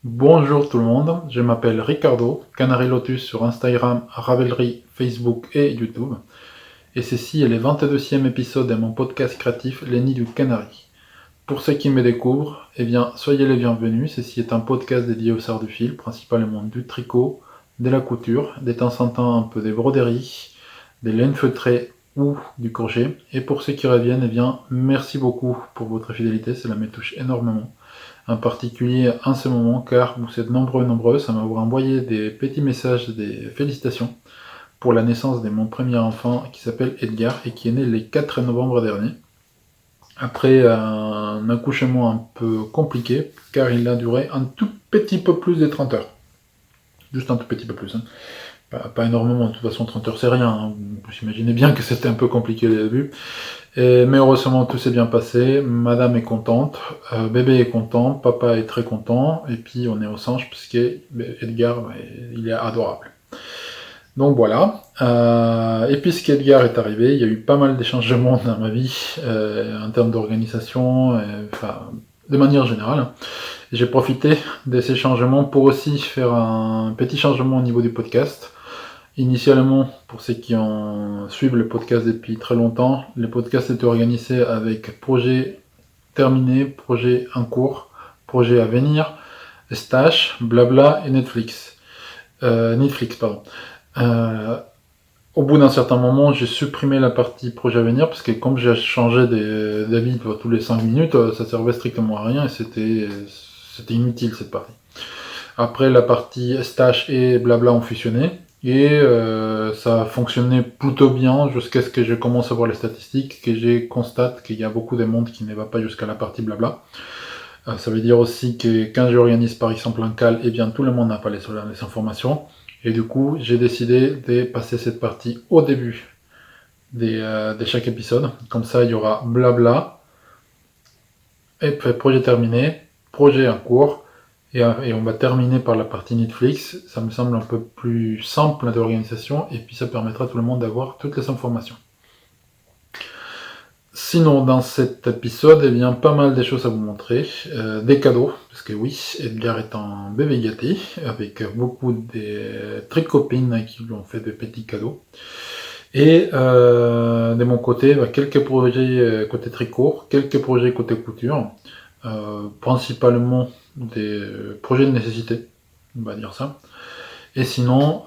Bonjour tout le monde, je m'appelle Ricardo, Canary Lotus sur Instagram, Ravelry, Facebook et YouTube. Et ceci est le 22e épisode de mon podcast créatif Les Nids du Canari. Pour ceux qui me découvrent, soyez les bienvenus. Ceci est un podcast dédié aux arts du fil, principalement du tricot, de la couture, de temps en temps un peu des broderies, des laines feutrées ou du crochet. Et pour ceux qui reviennent, merci beaucoup pour votre fidélité, cela me touche énormément. En particulier en ce moment, car vous êtes nombreux à m'avoir envoyé des petits messages, des félicitations pour la naissance de mon premier enfant qui s'appelle Edgar et qui est né le 4 novembre dernier. Après un accouchement un peu compliqué, car il a duré un tout petit peu plus de 30 heures. Juste un tout petit peu plus. Pas énormément, de toute façon 30 heures c'est rien. Vous imaginez bien que c'était un peu compliqué au début. Mais heureusement tout s'est bien passé, madame est contente, bébé est content, papa est très content, et puis on est au singe puisque Edgar, il est adorable. Donc voilà, et puisqu'Edgar est arrivé, il y a eu pas mal de changements dans ma vie, en termes d'organisation, de manière générale. J'ai profité de ces changements pour aussi faire un petit changement au niveau du podcast. Initialement, pour ceux qui suivent le podcast depuis très longtemps, le podcast était organisé avec projet terminé, projet en cours, projet à venir, stage, blabla et Netflix. Netflix, pardon. Au bout d'un certain moment, j'ai supprimé la partie projet à venir parce que comme j'ai changé d'avis tous les 5 minutes, ça servait strictement à rien et c'était inutile cette partie. Après, la partie stage et blabla ont fusionné. Et ça a fonctionné plutôt bien jusqu'à ce que je commence à voir les statistiques, que je constate qu'il y a beaucoup de monde qui ne va pas jusqu'à la partie blabla. Ça veut dire aussi que quand j'organise par exemple un cal, tout le monde n'a pas les informations. Et du coup, j'ai décidé de passer cette partie au début de chaque épisode. Comme ça, il y aura blabla, et puis projet terminé, projet en cours, et on va terminer par la partie Netflix. Ça me semble un peu plus simple d'organisation et puis ça permettra à tout le monde d'avoir toutes les informations. Sinon, dans cet épisode, pas mal de choses à vous montrer. Des cadeaux, parce que oui, Edgar est un bébé gâté, avec beaucoup de tricopines qui lui ont fait de petits cadeaux. Et de mon côté, quelques projets côté tricot, quelques projets côté couture, principalement des projets de nécessité, on va dire ça. Et sinon,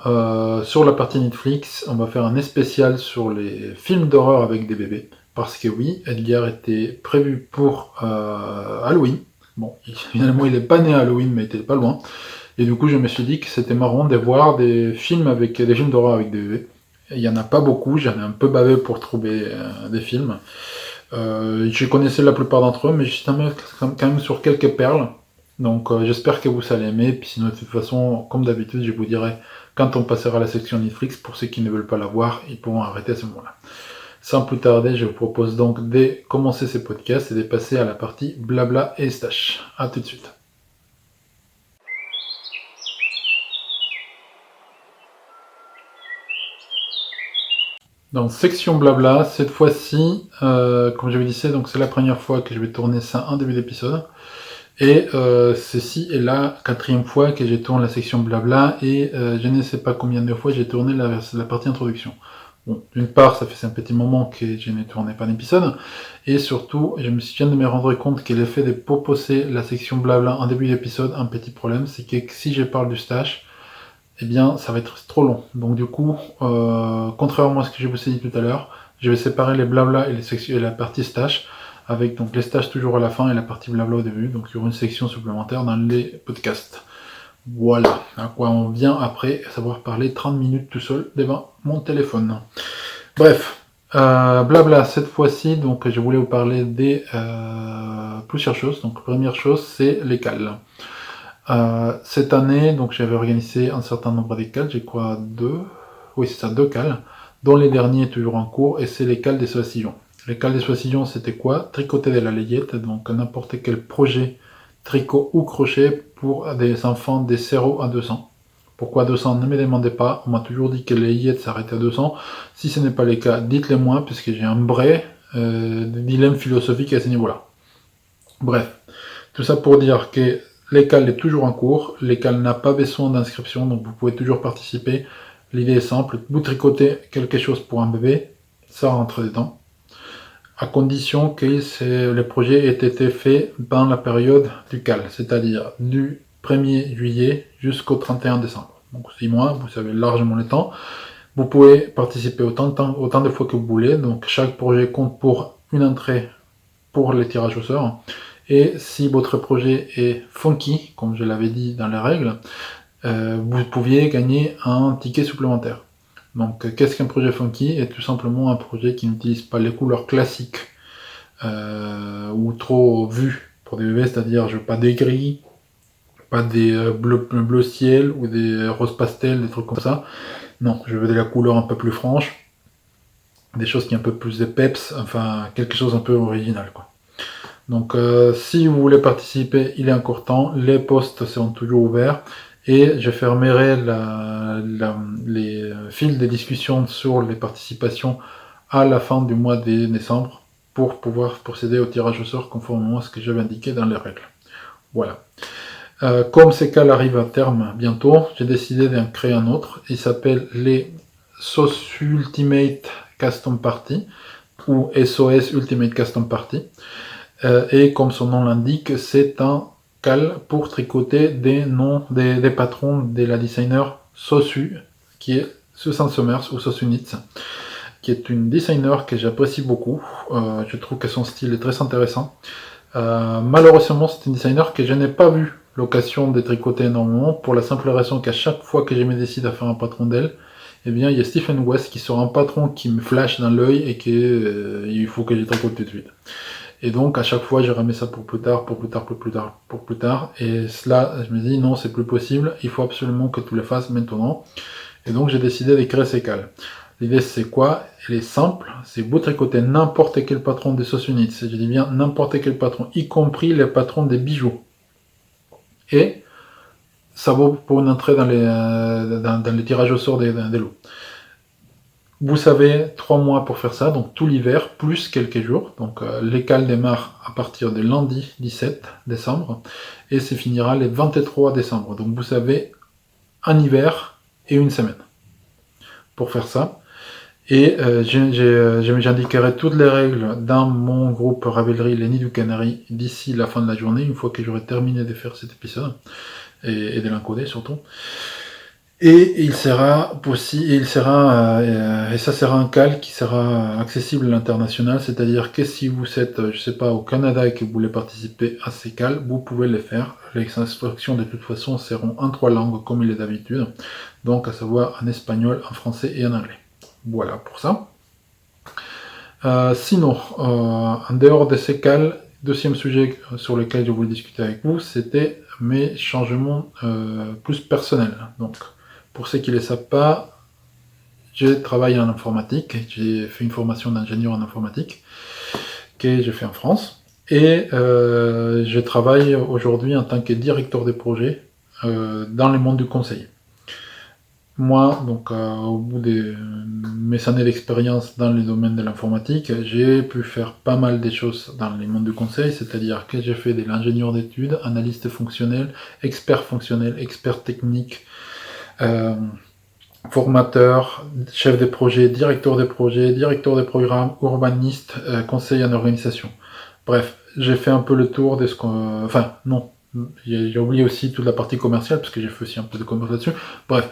sur la partie Netflix, on va faire un spécial sur les films d'horreur avec des bébés. Parce que oui, Edgar était prévu pour Halloween. Bon, finalement, il n'est pas né à Halloween, mais il était pas loin. Et du coup, je me suis dit que c'était marrant de voir des films d'horreur avec des bébés. Il n'y en a pas beaucoup, j'en ai un peu bavé pour trouver des films. Je connaissais la plupart d'entre eux, mais j'étais quand même sur quelques perles. Donc j'espère que vous allez aimer. Puis sinon, de toute façon, comme d'habitude, je vous dirai quand on passera à la section Netflix. Pour ceux qui ne veulent pas la voir, ils pourront arrêter à ce moment-là. Sans plus tarder, je vous propose donc de commencer ces podcasts et de passer à la partie blabla et stache. A tout de suite. Donc section blabla, cette fois-ci, comme je vous disais, donc c'est la première fois que je vais tourner ça en début d'épisode. Et ceci est la 4e fois que je tourne la section blabla et je ne sais pas combien de fois j'ai tourné la partie introduction. Bon, d'une part, ça fait un petit moment que je n'ai tourné pas d'épisode, et surtout, je viens de me rendre compte que l'effet de proposer la section blabla en début d'épisode, un petit problème, c'est que si je parle du stage, ça va être trop long. Donc du coup, contrairement à ce que je vous ai dit tout à l'heure, je vais séparer les blabla et la partie stage, avec donc les stages toujours à la fin et la partie blabla au début, donc il y aura une section supplémentaire dans les podcasts. Voilà, à quoi on vient après, à savoir parler 30 minutes tout seul devant mon téléphone. Bref, blabla, cette fois-ci, donc je voulais vous parler des plusieurs choses. Donc première chose, c'est les cales. Cette année, donc j'avais organisé un certain nombre de cales, j'ai quoi 2 cales, dont les derniers toujours en cours, et c'est les cales des soissillons. Les cales des soissillons, c'était quoi? Tricoter de la layette, donc n'importe quel projet tricot ou crochet pour des enfants des 0 à 2 ans. Pourquoi 200? Ne me demandez pas, on m'a toujours dit que les layettes s'arrêtent à 200. Si ce n'est pas le cas, dites-le moi, puisque j'ai un vrai dilemme philosophique à ce niveau-là. Bref, tout ça pour dire que L'école est toujours en cours, l'école n'a pas besoin d'inscription, donc vous pouvez toujours participer. L'idée est simple, vous tricotez quelque chose pour un bébé, ça rentre dedans, à condition que le projet ait été fait dans la période du CAL, c'est-à-dire du 1er juillet jusqu'au 31 décembre. Donc 6 mois, vous avez largement le temps. Vous pouvez participer autant de fois que vous voulez, donc chaque projet compte pour une entrée pour les tirages au sort. Et si votre projet est funky, comme je l'avais dit dans les règles, vous pouviez gagner un ticket supplémentaire. Donc qu'est-ce qu'un projet funky? Est tout simplement un projet qui n'utilise pas les couleurs classiques ou trop vues pour des bébés, c'est-à-dire je veux pas des gris, pas des bleu ciel ou des roses pastel, des trucs comme ça. Non, je veux de la couleur un peu plus franche, des choses qui ont un peu plus de peps, enfin quelque chose un peu original quoi. Donc si vous voulez participer, il est encore temps, les postes seront toujours ouverts et je fermerai les fils de discussion sur les participations à la fin du mois de décembre pour pouvoir procéder au tirage au sort conformément à ce que j'avais indiqué dans les règles. Voilà. Comme ces cas arrivent à terme bientôt, j'ai décidé d'en créer un autre. Il s'appelle les SOS Ultimate Custom Party ou SOS Ultimate Custom Party. Et comme son nom l'indique, c'est un cal pour tricoter des noms des patrons de la designer Sosu, qui est Susan Somers ou Sosunitz, qui est une designer que j'apprécie beaucoup. Je trouve que son style est très intéressant. Malheureusement, c'est une designer que je n'ai pas vu l'occasion de tricoter énormément, pour la simple raison qu'à chaque fois que je me décide à faire un patron d'elle, eh bien, il y a Stephen West qui sort un patron qui me flash dans l'œil et qu'il faut que je tricote tout de suite. Et donc, à chaque fois, je remets ça pour plus tard. Et cela, je me dis, non, c'est plus possible. Il faut absolument que tu le fasses maintenant. Et donc, j'ai décidé de créer ces cales. L'idée, c'est quoi? Elle est simple. C'est vous tricoter n'importe quel patron des sauces unies. Je dis bien n'importe quel patron, y compris les patrons des bijoux. Et ça vaut pour une entrée dans les tirages au sort des lots. Vous avez 3 mois pour faire ça, donc tout l'hiver, plus quelques jours. Donc les cales démarrent à partir du lundi 17 décembre et se finira le 23 décembre. Donc vous avez un hiver et une semaine pour faire ça. Et j'indiquerai toutes les règles dans mon groupe Ravelry, les nids du Canari, d'ici la fin de la journée, une fois que j'aurai terminé de faire cet épisode, et de l'encoder surtout. Et ça sera un cal qui sera accessible à l'international, c'est-à-dire que si vous êtes, je sais pas, au Canada et que vous voulez participer à ces cals, vous pouvez les faire. Les instructions de toute façon seront en 3 langues comme il est d'habitude, donc à savoir en espagnol, en français et en anglais. Voilà pour ça. Sinon, en dehors de ces cals, deuxième sujet sur lequel je voulais discuter avec vous, c'était mes changements plus personnels. Donc, pour ceux qui ne le savent pas, je travaille en informatique, j'ai fait une formation d'ingénieur en informatique que j'ai fait en France, et je travaille aujourd'hui en tant que directeur de projet dans le monde du conseil. Moi, donc, au bout de mes années d'expérience dans le domaine de l'informatique, j'ai pu faire pas mal de choses dans le monde du conseil, c'est-à-dire que j'ai fait de l'ingénieur d'études, analyste fonctionnel, expert technique, formateur, chef de projet, directeur de programme, urbaniste, conseil en organisation. Bref, j'ai fait un peu le tour de ce qu'on... Enfin, non, j'ai oublié aussi toute la partie commerciale, parce que j'ai fait aussi un peu de commerce là-dessus. Bref,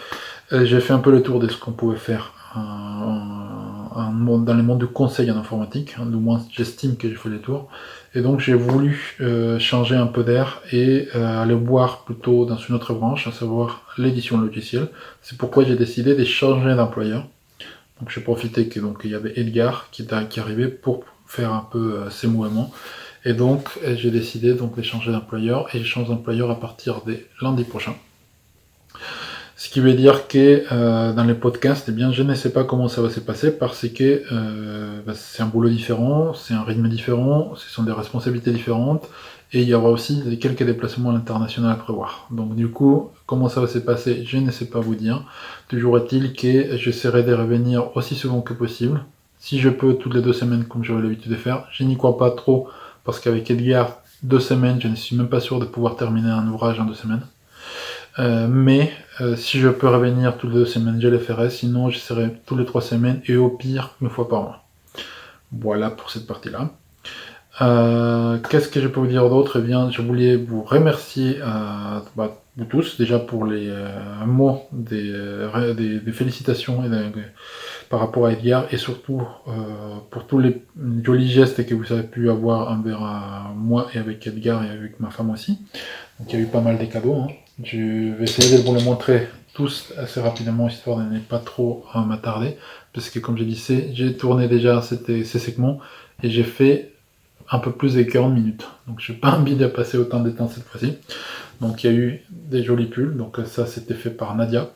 j'ai fait un peu le tour de ce qu'on pouvait faire dans le monde du conseil en informatique, du moins j'estime que j'ai fait le tour. Et donc j'ai voulu changer un peu d'air et aller voir plutôt dans une autre branche, à savoir l'édition logicielle. C'est pourquoi j'ai décidé de changer d'employeur. Donc j'ai profité qu'il y avait Edgar qui arrivait pour faire un peu ses mouvements. Et donc j'ai décidé donc de changer d'employeur, et je change d'employeur à partir de lundi prochain. Ce qui veut dire que dans les podcasts, eh bien, je ne sais pas comment ça va se passer, parce que c'est un boulot différent, c'est un rythme différent, ce sont des responsabilités différentes, et il y aura aussi quelques déplacements à l'international à prévoir. Donc du coup, comment ça va se passer, je ne sais pas vous dire. Toujours est-il que j'essaierai de revenir aussi souvent que possible. Si je peux, toutes les 2 semaines, comme j'aurais l'habitude de faire. Je n'y crois pas trop, parce qu'avec Edgar, 2 semaines, je ne suis même pas sûr de pouvoir terminer un ouvrage en 2 semaines. Mais si je peux revenir toutes les 2 semaines, je le ferai, sinon j'essaierai tous les 3 semaines et au pire 1 fois par mois. Voilà pour cette partie-là. Qu'est-ce que je peux vous dire d'autre? Eh bien, je voulais vous remercier vous tous déjà pour les mots des félicitations par rapport à Edgar et surtout pour tous les jolis gestes que vous avez pu avoir envers moi et avec Edgar et avec ma femme aussi. Donc il y a eu pas mal de cadeaux. Hein. Je vais essayer de vous les montrer tous assez rapidement histoire de ne pas trop m'attarder parce que comme je disais, j'ai tourné déjà ces segments et j'ai fait un peu plus de 40 minutes. Donc je n'ai pas envie de passer autant de temps cette fois-ci. Donc il y a eu des jolis pulls. Donc ça c'était fait par Nadia.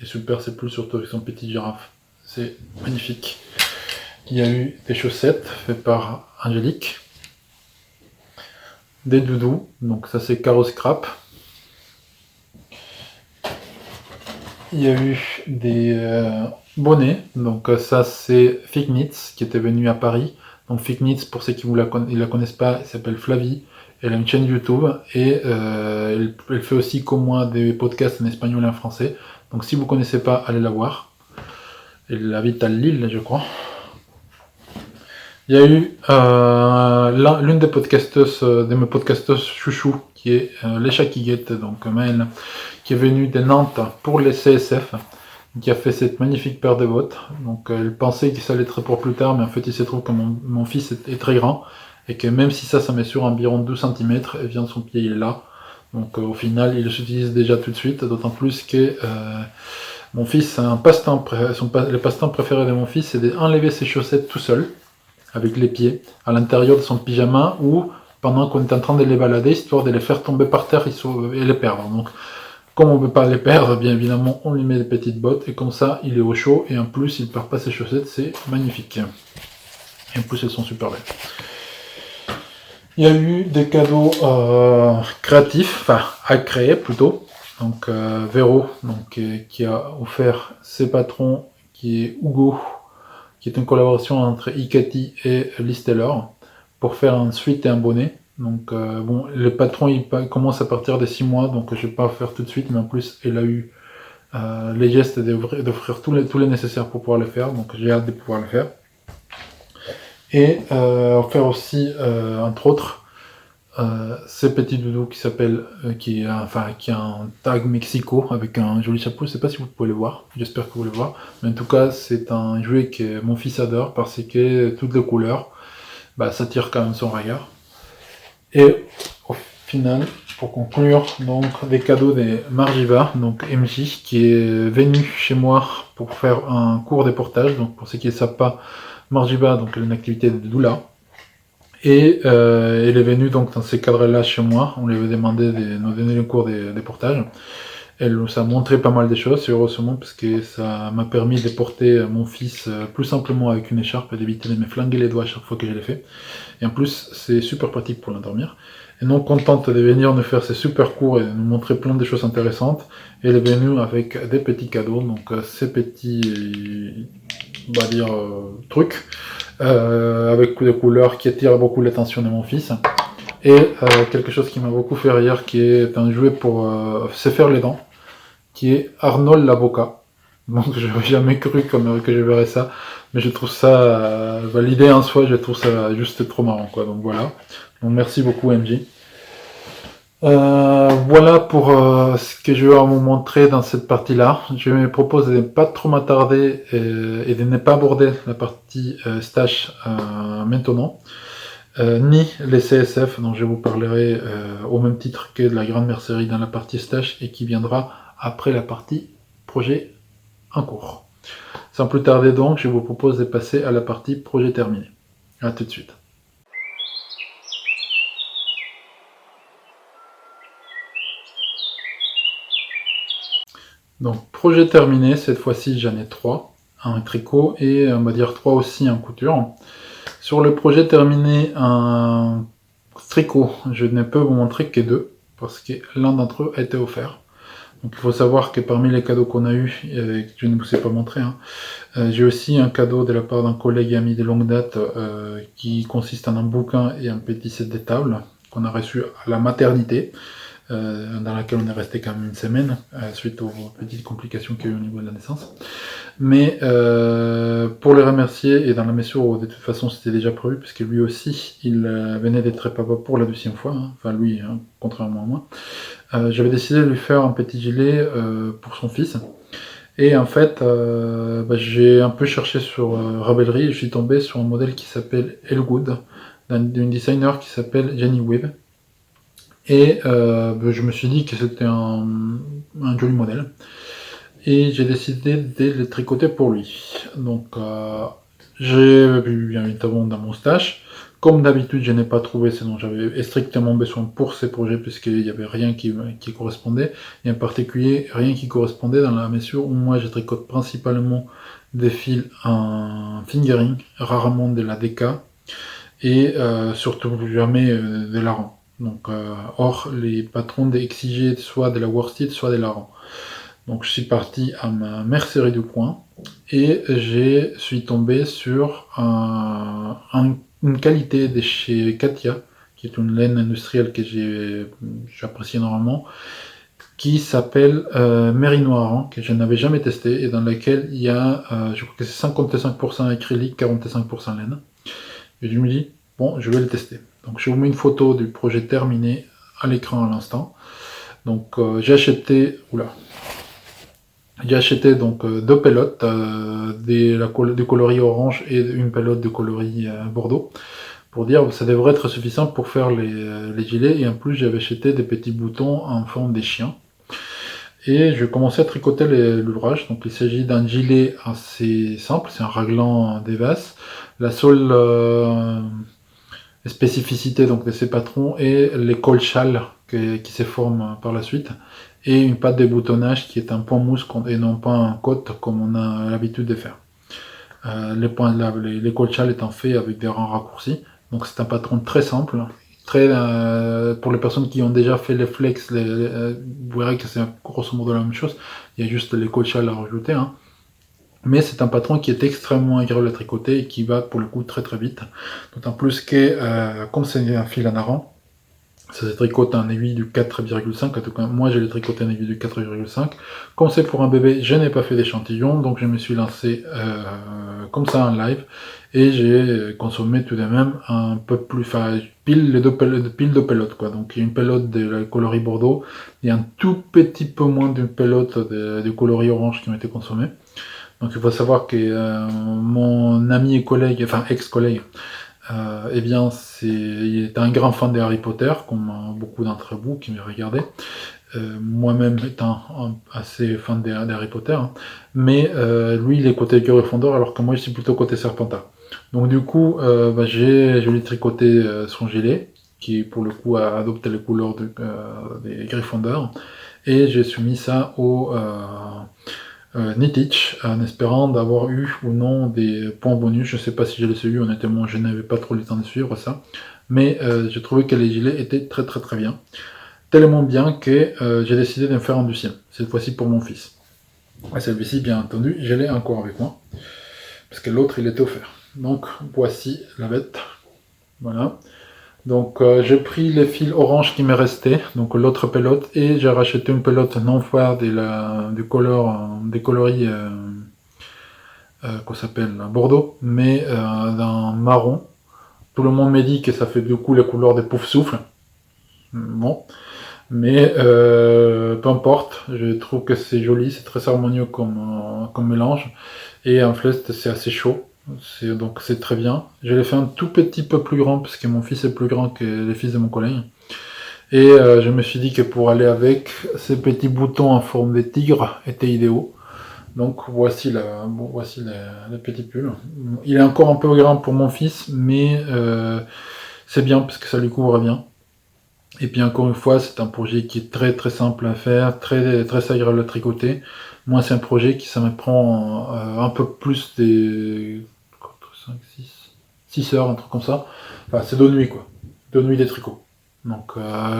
Il est super ces pulls, surtout avec son petit girafe. C'est magnifique. Il y a eu des chaussettes faites par Angélique. Des doudous. Donc ça c'est Caro Scrap. Il y a eu des bonnets. Donc ça c'est Fig Knits qui était venu à Paris. Donc Fig Knits, pour ceux qui ne la connaissent pas, elle s'appelle Flavie. Elle a une chaîne YouTube et elle fait aussi comme moi des podcasts en espagnol et en français. Donc si vous ne connaissez pas, allez la voir. Elle habite à Lille, je crois. Il y a eu l'une des podcasteuses, de mes podcasteuses chouchou, qui est Lecha Kiguette, donc Maëlle, qui est venue de Nantes pour les CSF, qui a fait cette magnifique paire de bottes. Donc elle pensait que ça allait être pour plus tard, mais en fait il se trouve que mon fils est très grand, et que même si ça mesure environ 12 cm, et bien son pied il est là. Donc au final il s'utilise déjà tout de suite, d'autant plus que mon fils a un passe-temps, le passe-temps préféré de mon fils, c'est d'enlever ses chaussettes tout seul, avec les pieds, à l'intérieur de son pyjama, ou pendant qu'on est en train de les balader, histoire de les faire tomber par terre et les perdre. Donc, comme on ne peut pas les perdre, bien évidemment, on lui met des petites bottes, et comme ça, il est au chaud, et en plus, il ne perd pas ses chaussettes, c'est magnifique. Et en plus, elles sont super belles. Il y a eu des cadeaux créatifs, enfin, à créer plutôt. Donc, Véro, donc, qui a offert ses patrons, qui est Hugo, qui est une collaboration entre Ikati et Listeller, pour faire un sweat et un bonnet. Donc bon, le patron il commence à partir des 6 mois, donc je vais pas faire tout de suite, mais en plus il a eu les gestes d'offrir tous les nécessaires pour pouvoir le faire, donc j'ai hâte de pouvoir le faire. Et faire aussi, entre autres, ces petits doudous qui s'appellent, qui a un tag Mexico avec un joli chapeau. Je sais pas si vous pouvez le voir, j'espère que vous le voyez, mais en tout cas c'est un jouet que mon fils adore parce que toutes les couleurs, ça tire quand même son regard. Et au final, pour conclure, donc des cadeaux de Margiva, donc MJ, qui est venu chez moi pour faire un cours de portage. Donc pour ceux qui ne savent pas, Margiva, donc elle a une activité de doula. Et elle est venue donc dans ces cadres-là chez moi. On lui avait demandé de nous donner le cours des portages. Elle nous a montré pas mal de choses, heureusement, parce que ça m'a permis de porter mon fils plus simplement avec une écharpe et d'éviter de me flinguer les doigts à chaque fois que je l'ai fait. Et en plus, c'est super pratique pour l'endormir. Et non contente de venir nous faire ces super cours et de nous montrer plein de choses intéressantes, elle est venue avec des petits cadeaux, donc ces petits, on va dire, trucs, avec des couleurs qui attirent beaucoup l'attention de mon fils. Et quelque chose qui m'a beaucoup fait rire, qui est un jouet pour se faire les dents, qui est Arnold l'avocat. Donc je n'aurais jamais cru que je verrais ça, mais je trouve ça, l'idée en soi, je trouve ça juste trop marrant, quoi. Donc voilà. Donc merci beaucoup MJ. Voilà pour ce que je vais vous montrer dans cette partie-là. Je me propose de ne pas trop m'attarder et de ne pas aborder la partie stash maintenant. Ni les CSF dont je vous parlerai au même titre que de la grande mercerie dans la partie stash et qui viendra après la partie projet en cours. Sans plus tarder donc, je vous propose de passer à la partie projet terminé. A tout de suite. Donc projet terminé, cette fois-ci j'en ai 3 en tricot et on va dire 3 aussi en couture. Sur le projet terminé en tricot, je ne peux vous montrer que 2 parce que l'un d'entre eux a été offert. Donc il faut savoir que parmi les cadeaux qu'on a eu, que je ne vous ai pas montré, j'ai aussi un cadeau de la part d'un collègue et ami de longue date qui consiste en un bouquin et un petit set de table qu'on a reçu à la maternité, dans laquelle on est resté quand même une semaine, suite aux petites complications qu'il y a eu au niveau de la naissance. Mais pour les remercier, et dans la mesure où de toute façon c'était déjà prévu, puisque lui aussi, il venait d'être papa pour la 2e fois, hein. Enfin lui, hein, contrairement à moi, j'avais décidé de lui faire un petit gilet pour son fils. Et en fait, j'ai un peu cherché sur Ravelry et je suis tombé sur un modèle qui s'appelle Elgood, d'une designer qui s'appelle Jenny Webb. Et je me suis dit que c'était un joli modèle. Et j'ai décidé de le tricoter pour lui. Donc j'ai vu bien évidemment dans mon stash. Comme d'habitude, je n'ai pas trouvé ce dont j'avais strictement besoin pour ces projets, puisqu'il n'y avait rien qui correspondait, et en particulier rien qui correspondait dans la mesure où moi je tricote principalement des fils en fingering, rarement de la DK, et surtout jamais de l'Aran. Donc, or, les patrons exigeaient soit de la worsted, soit de l'Aran. Donc, je suis parti à ma mercerie du coin et je suis tombé sur une qualité de chez Katia, qui est une laine industrielle que j'apprécie énormément, qui s'appelle Merino Aran, que je n'avais jamais testé et dans laquelle il y a, je crois que c'est 55% acrylique, 45% laine. Et je me dis, bon, je vais le tester. Donc je vous mets une photo du projet terminé à l'écran à l'instant. Donc j'ai acheté donc 2 pelotes, du coloris orange et une pelote de coloris bordeaux. Pour dire, ça devrait être suffisant pour faire les gilets. Et en plus, j'avais acheté des petits boutons en forme des chiens. Et je commençais à tricoter l'ouvrage. Donc il s'agit d'un gilet assez simple, c'est un raglan d'Evas. La seule spécificité donc, de ces patrons est les col-châles qui se forment par la suite. Et une patte de boutonnage qui est un point mousse et non pas un côte comme on a l'habitude de faire. Les col-châles étant faits avec des rangs raccourcis. Donc c'est un patron très simple. Pour les personnes qui ont déjà fait les flex, vous verrez que c'est grosso modo la même chose. Il y a juste les col-châles à rajouter. Hein. Mais c'est un patron qui est extrêmement agréable à tricoter et qui va pour le coup très très vite. D'autant plus que comme c'est un fil en Aran, ça se tricote en aiguille du 4,5. En tout cas, moi je l'ai tricoté en aiguille du 4,5. Comme c'est pour un bébé, je n'ai pas fait d'échantillon, donc je me suis lancé comme ça en live. Et j'ai consommé tout de même un peu plus, enfin pile deux pelotes quoi. Donc il y a une pelote de la coloris bordeaux et un tout petit peu moins d'une pelote de coloris orange qui ont été consommées. Donc il faut savoir que mon ami et collègue, enfin ex-collègue, eh bien il est un grand fan de Harry Potter, comme beaucoup d'entre vous qui me regardaient. Moi-même étant assez fan d'Harry Potter, hein. Mais lui il est côté Gryffondor alors que moi je suis plutôt côté Serpentard. Donc du coup je lui ai tricoté son gilet, qui pour le coup a adopté les couleurs des Gryffondor, et j'ai soumis ça au Knitich, en espérant d'avoir eu ou non des points bonus. Je sais pas si je les ai eu, honnêtement je n'avais pas trop le temps de suivre ça, mais j'ai trouvé que les gilets étaient très très très bien. Tellement bien que j'ai décidé de me faire un 2e, cette fois-ci pour mon fils. Et celui-ci, bien entendu, je l'ai encore avec moi, parce que l'autre, il était offert. Donc, voici la bête. Voilà. Donc, j'ai pris les fils orange qui me restaient, donc l'autre pelote, et j'ai racheté une pelote non foire des coloris, qu'on s'appelle Bordeaux, mais d'un marron. Tout le monde me dit que ça fait du coup les couleurs des poufs souffles. Bon. Mais peu importe, je trouve que c'est joli, c'est très harmonieux comme mélange. Et en fait, c'est assez chaud, donc c'est très bien. Je l'ai fait un tout petit peu plus grand, parce que mon fils est plus grand que les fils de mon collègue. Et je me suis dit que pour aller avec, ces petits boutons en forme de tigre étaient idéaux. Donc voici le petit pull. Il est encore un peu grand pour mon fils, mais c'est bien, parce que ça lui couvre bien. Et puis encore une fois, c'est un projet qui est très très simple à faire, très très agréable à tricoter. Moi, c'est un projet qui ça me prend un peu plus des 5, 6 heures, un truc comme ça. Enfin, c'est 2 nuits quoi, 2 nuits de tricot. Donc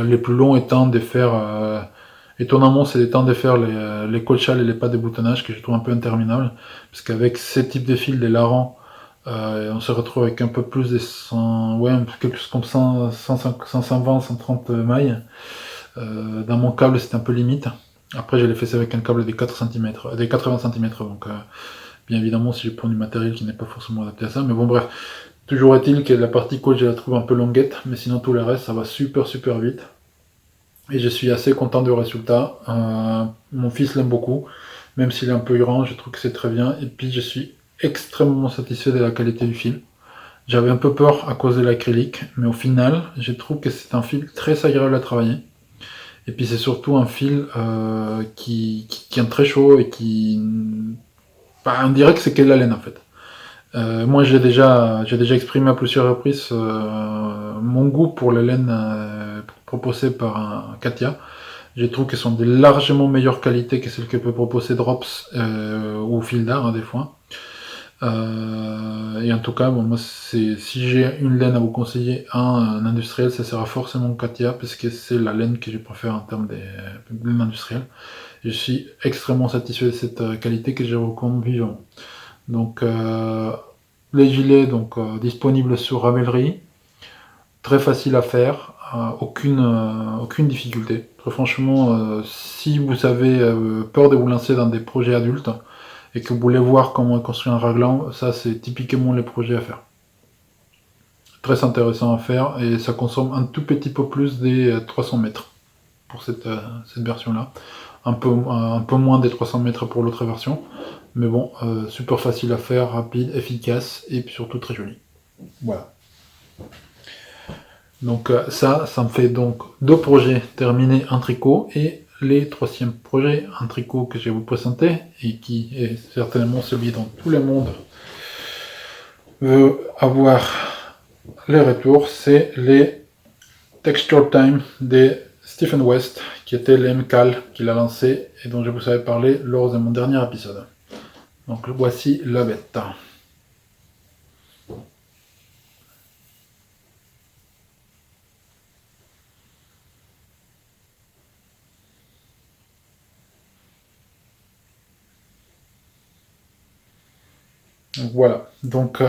les plus longs étant de faire, étonnamment, c'est étant de faire les colchales et les pas de boutonnage que je trouve un peu interminables, parce qu'avec ces types de fils, les larans, Et on se retrouve avec un peu plus des 100, ouais, quelque chose comme 100, 120, 130 mailles. Dans mon câble, c'était un peu limite. Après, je l'ai fait avec un câble des 4 cm, des 80 cm, donc bien évidemment, si je prends du matériel qui n'est pas forcément adapté à ça, mais bon, bref. Toujours est-il que la partie code, je la trouve un peu longuette, mais sinon tout le reste, ça va super super vite. Et je suis assez content du résultat. Mon fils l'aime beaucoup, même s'il est un peu grand, je trouve que c'est très bien. Et puis je suis extrêmement satisfait de la qualité du fil. J'avais un peu peur à cause de l'acrylique, mais au final, je trouve que c'est un fil très agréable à travailler. Et puis c'est surtout un fil qui tient très chaud et qui... Bah, on dirait que c'est que de la laine en fait. Moi j'ai déjà exprimé à plusieurs reprises mon goût pour la laine proposée par Katia. Je trouve qu'elles sont de largement meilleure qualité que celles que peut proposer Drops ou Fil d'Art des fois. Et en tout cas, bon, moi, si j'ai une laine à vous conseiller, un industriel, ça sera forcément Katia, parce que c'est la laine que je préfère en termes de laine industrielle. Je suis extrêmement satisfait de cette qualité que je recommande vivement. Donc, les gilets donc disponibles sur Ravelry, très facile à faire, aucune difficulté. Très franchement, si vous avez peur de vous lancer dans des projets adultes, et que vous voulez voir comment construire un raglan, ça c'est typiquement les projets à faire. Très intéressant à faire et ça consomme un tout petit peu plus des 300 mètres pour cette version-là. Un peu moins des 300 mètres pour l'autre version. Mais bon, super facile à faire, rapide, efficace et surtout très joli. Voilà. Donc ça me fait donc 2 projets terminés en tricot et les 3e projets en tricot que je vais vous présenter et qui est certainement celui dont tout le monde veut avoir les retours, c'est les Texture Time de Stephen West, qui était l'MCAL qu'il a lancé et dont je vous avais parlé lors de mon dernier épisode. Donc voici la bête. Donc, voilà, donc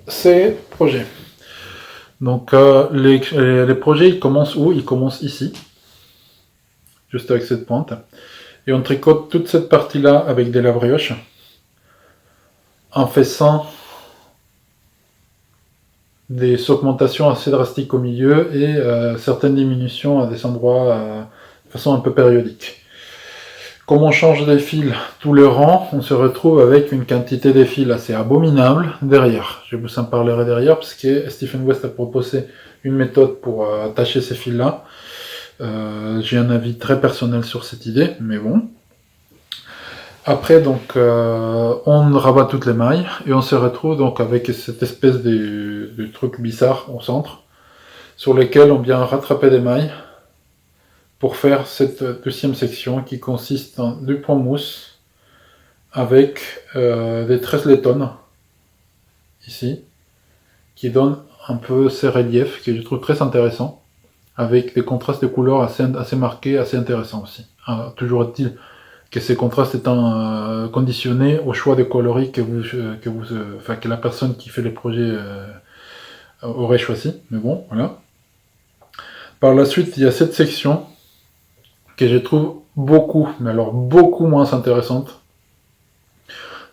ces projets. Donc les projets, ils commencent où? Ils commencent ici, juste avec cette pointe. Et on tricote toute cette partie-là avec des lave-brioches, en faisant des augmentations assez drastiques au milieu et certaines diminutions à des endroits de façon un peu périodique. Comme on change des fils tous les rangs, on se retrouve avec une quantité de fils assez abominable derrière. Je vous en parlerai derrière parce que Stephen West a proposé une méthode pour attacher ces fils-là. J'ai un avis très personnel sur cette idée, mais bon. Après, donc, on rabat toutes les mailles et on se retrouve donc avec cette espèce de truc bizarre au centre, sur lequel on vient rattraper des mailles pour faire cette 2e section qui consiste en du point mousse avec des tresses laitonnes ici, qui donnent un peu ces reliefs que je trouve très intéressants, avec des contrastes de couleurs assez marqués, assez intéressants aussi. Alors, toujours est-il que ces contrastes étant conditionnés au choix de coloris que la personne qui fait les projets aurait choisi. Mais bon, voilà. Par la suite, il y a cette section que je trouve beaucoup, mais alors beaucoup moins intéressante,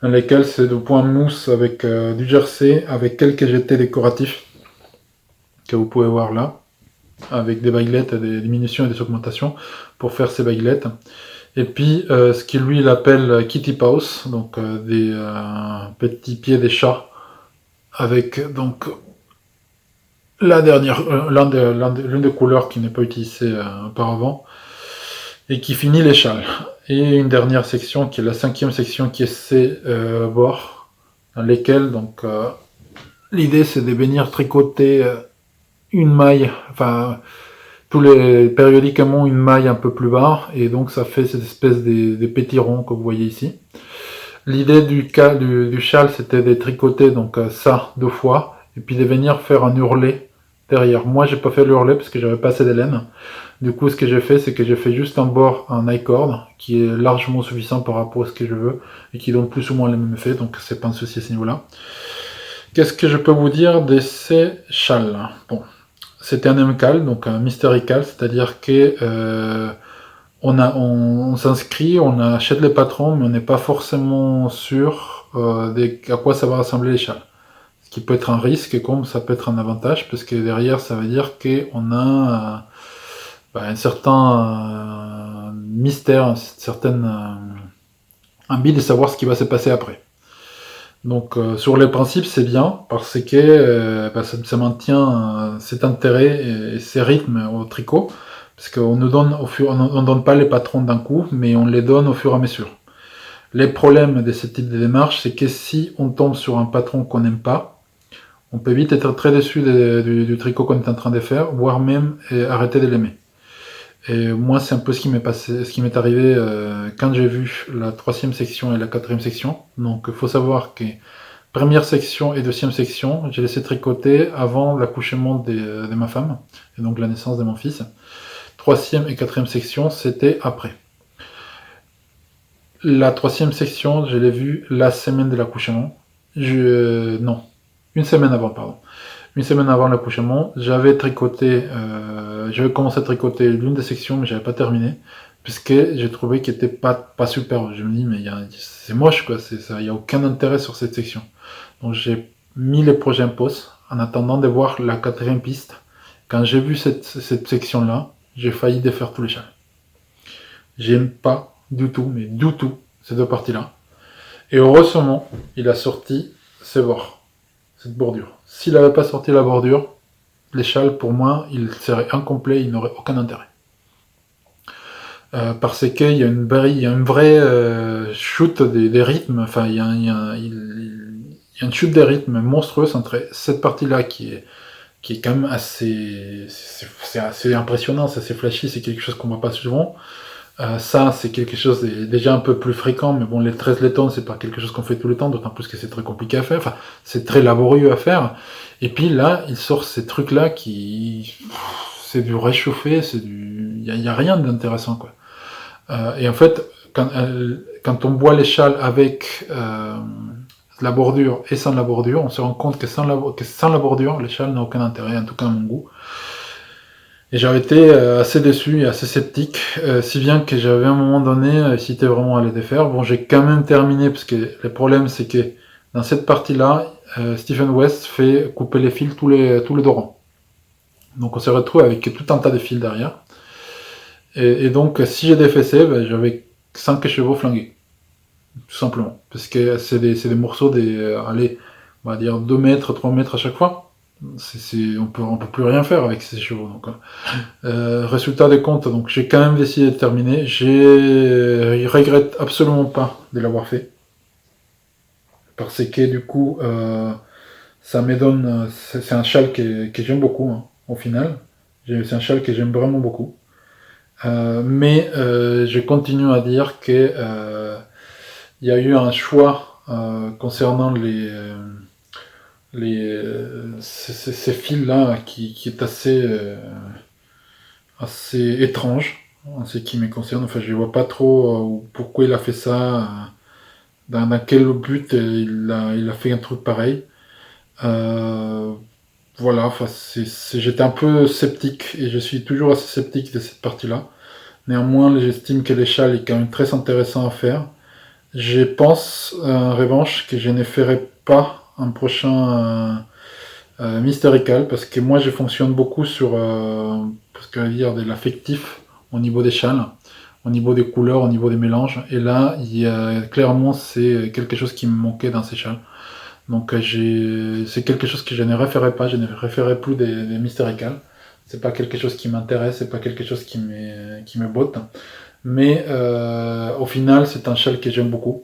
dans lesquelles c'est de points mousse avec du jersey, avec quelques jetés décoratifs que vous pouvez voir là, avec des baguelettes, des diminutions et des augmentations pour faire ces baguelettes. Et puis ce qu'il lui appelle kitty paws, donc des petits pieds des chats, avec donc la dernière, l'une des couleurs qui n'est pas utilisée auparavant, et qui finit les châles. Et une dernière section qui est la 5e section qui est ces bords, dans lesquels donc l'idée c'est de venir tricoter une maille, enfin périodiquement une maille un peu plus bas, et donc ça fait cette espèce de petits ronds que vous voyez ici. L'idée du châle c'était de tricoter donc ça 2 fois, et puis de venir faire un hurlet derrière. Moi j'ai pas fait le hurlet parce que j'avais pas assez de laine. Du coup ce que j'ai fait c'est que j'ai fait juste un bord en I-cord qui est largement suffisant par rapport à ce que je veux et qui donne plus ou moins le même effet, donc c'est pas un souci à ce niveau là. Qu'est-ce que je peux vous dire de ces châles? Bon, c'était un MCAL, donc un Mystery Cal, c'est-à-dire que on s'inscrit, on achète les patrons, mais on n'est pas forcément sûr à quoi ça va ressembler les châles. Ce qui peut être un risque comme ça peut être un avantage, parce que derrière ça veut dire qu'on a un certain mystère, une certaine envie de savoir ce qui va se passer après. Donc sur le principe c'est bien parce que ça maintient cet intérêt et ces rythmes au tricot parce qu'on nous donne on donne pas les patrons d'un coup mais on les donne au fur et à mesure. Les problèmes de ce type de démarche c'est que si on tombe sur un patron qu'on n'aime pas, on peut vite être très déçu du tricot qu'on est en train de faire, voire même arrêter de l'aimer. Et moi, c'est un peu ce qui m'est passé, ce qui m'est arrivé quand j'ai vu la 3e section et la 4e section. Donc, il faut savoir que première section et 2e section, j'ai laissé tricoter avant l'accouchement de ma femme, et donc la naissance de mon fils. 3e et 4e section, c'était après. La 3e section, je l'ai vue la semaine de l'accouchement. Non, une semaine avant, pardon. Une semaine avant l'accouchement, j'avais j'avais commencé à tricoter l'une des sections, mais j'avais pas terminé, puisque j'ai trouvé qu'elle était pas super. Je me dis, mais c'est moche, quoi, il n'y a aucun intérêt sur cette section. Donc j'ai mis les projets en pause, en attendant de voir la 4e piste. Quand j'ai vu cette section-là, j'ai failli défaire tous les châles. J'aime pas du tout, mais du tout, ces deux parties-là. Et heureusement, il a sorti ces bords, cette bordure. S'il n'avait pas sorti la bordure, les châles, pour moi, ils seraient incomplets, ils n'auraient aucun intérêt. Parce qu'il y a une vraie chute des rythmes, enfin, il y a une chute des rythmes monstrueuse entre cette partie-là qui est quand même c'est assez impressionnant, c'est assez flashy, c'est quelque chose qu'on voit pas souvent. Ça, c'est quelque chose déjà un peu plus fréquent, mais bon, les 13 letons, c'est pas quelque chose qu'on fait tout le temps, d'autant plus que c'est très compliqué à faire, enfin, c'est très laborieux à faire. Et puis là, il sort ces trucs-là c'est du réchauffé, il y a rien d'intéressant, quoi. Et en fait, quand on boit les châles avec la bordure et sans la bordure, on se rend compte que sans la bordure, les châles n'ont aucun intérêt, en tout cas à mon goût. Et j'avais été assez déçu et assez sceptique, si bien que j'avais à un moment donné hésité vraiment à les défaire. Bon, j'ai quand même terminé, parce que le problème c'est que dans cette partie-là, Stephen West fait couper les fils tous les 2 rangs. Donc on s'est retrouvé avec tout un tas de fils derrière. Et donc si j'ai défacé, j'avais 5 chevaux flingués. Tout simplement. Parce que c'est des morceaux allez, on va dire 2 mètres, 3 mètres à chaque fois. On peut plus rien faire avec ces chevaux. Donc, résultat des comptes, donc j'ai quand même décidé de terminer. Je regrette absolument pas de l'avoir fait. Parce que du coup, ça me donne. C'est un châle que j'aime beaucoup, hein, au final. C'est un châle que j'aime vraiment beaucoup. Mais je continue à dire que il y a eu un choix concernant ces fils-là qui est assez étrange en ce qui me concerne. Enfin, je vois pas trop pourquoi il a fait ça, dans quel but il a fait un truc pareil. Euh, voilà, enfin, j'étais un peu sceptique et je suis toujours assez sceptique de cette partie-là. Néanmoins, j'estime que l'échelle est quand même très intéressant à faire. Je pense, en revanche, que je ne ferai pas un prochain Mystical, parce que moi je fonctionne beaucoup sur parce que dire de l'affectif au niveau des châles, au niveau des couleurs, au niveau des mélanges. Et là, clairement c'est quelque chose qui me manquait dans ces châles. Donc c'est quelque chose que je ne referai pas, je ne referai plus des Mystical. C'est pas quelque chose qui m'intéresse, c'est pas quelque chose qui me botte. Mais au final, c'est un châle que j'aime beaucoup.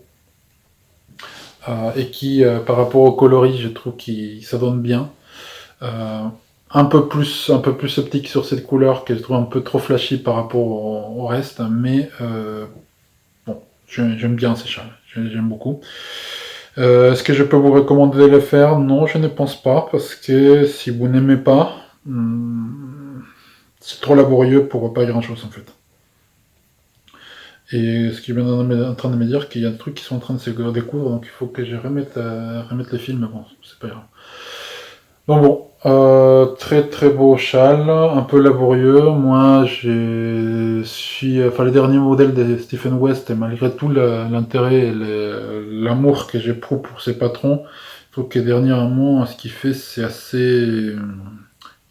Et qui, par rapport au coloris, je trouve que ça donne bien. Euh, un peu plus sceptique sur cette couleur que je trouve un peu trop flashy par rapport au reste, mais bon, j'aime bien ces châles, j'aime beaucoup. Est-ce que je peux vous recommander de le faire? Non, je ne pense pas, parce que si vous n'aimez pas, c'est trop laborieux pour pas grand chose en fait. Et ce qui est bien en train de me dire qu'il y a des trucs qui sont en train de se découvrir, donc il faut que je remette les films, mais bon, c'est pas grave. Donc bon, très très beau châle, un peu laborieux. Moi, les derniers modèles de Stephen West, et malgré tout l'intérêt et l'amour que j'éprouve pour ses patrons, je trouve que dernièrement, ce qu'il fait, c'est assez.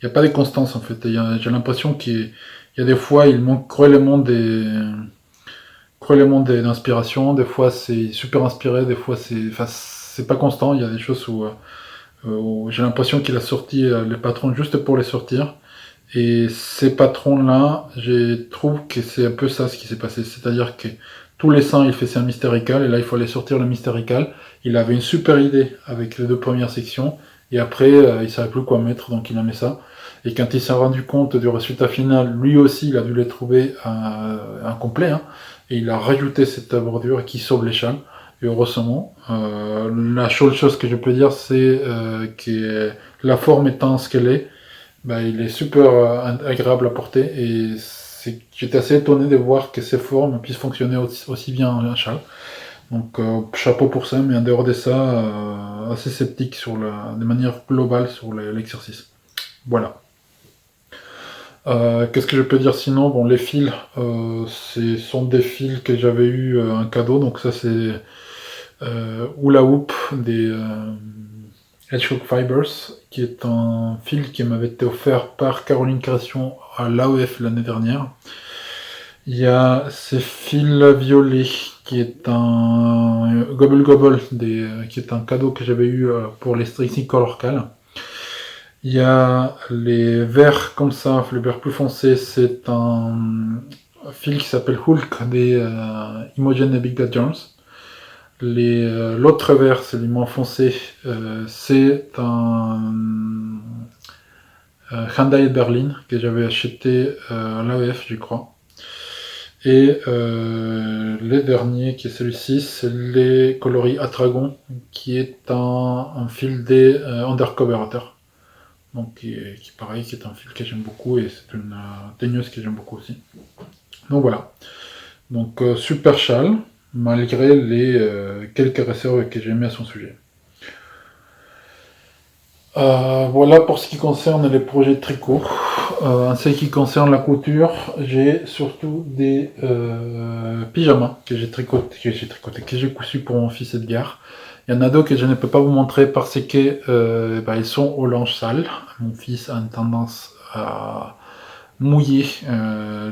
Il n'y a pas de constance en fait. J'ai l'impression qu'il y a des fois, il manque cruellement d'inspiration. Des fois, c'est super inspiré. Des fois, c'est pas constant. Il y a des choses où j'ai l'impression qu'il a sorti les patrons juste pour les sortir. Et ces patrons-là, je trouve que c'est un peu ça ce qui s'est passé. C'est-à-dire que tous les 100, il fait un mystérical, et là, il fallait sortir le mystérical. Il avait une super idée avec les deux premières sections, et après, il savait plus quoi mettre, donc il a mis ça. Et quand il s'est rendu compte du résultat final, lui aussi, il a dû les trouver incomplet, hein, et il a rajouté cette bordure qui sauve les châles. Et heureusement, la seule chose que je peux dire, c'est que la forme étant ce qu'elle est, bah, il est super agréable à porter, et j'étais assez étonné de voir que ces formes puissent fonctionner aussi bien en châle. Donc chapeau pour ça, mais en dehors de ça, assez sceptique de manière globale sur l'exercice. Voilà. Qu'est-ce que je peux dire sinon? Bon, les fils, ce sont des fils que j'avais eu un cadeau, donc ça c'est Hula Hoop des Hedgehog Fibers, qui est un fil qui m'avait été offert par Caroline Création à l'AOF l'année dernière. Il y a ces fils violets, qui est un Gobble Gobble, qui est un cadeau que j'avais eu pour les Strixie Color Cal. Il y a les verts comme ça, le vert plus foncé, c'est un fil qui s'appelle Hulk des Imogen et Big Bad Jones. L'autre vert, c'est le moins foncé, c'est un Hyundai Berlin que j'avais acheté à l'AEF, je crois. Et le dernier, qui est celui-ci, c'est les coloris Atragon, qui est un fil des Undercover. Donc pareil, qui est un fil que j'aime beaucoup, et c'est une teigneuse que j'aime beaucoup aussi. Donc voilà. Donc super châle, malgré les quelques réserves que j'ai mis à son sujet. Voilà pour ce qui concerne les projets de tricot. En ce qui concerne la couture, j'ai surtout des pyjamas que j'ai cousu pour mon fils Edgar. Il y en a deux que je ne peux pas vous montrer parce que ils sont au linge sale. Mon fils a une tendance à mouiller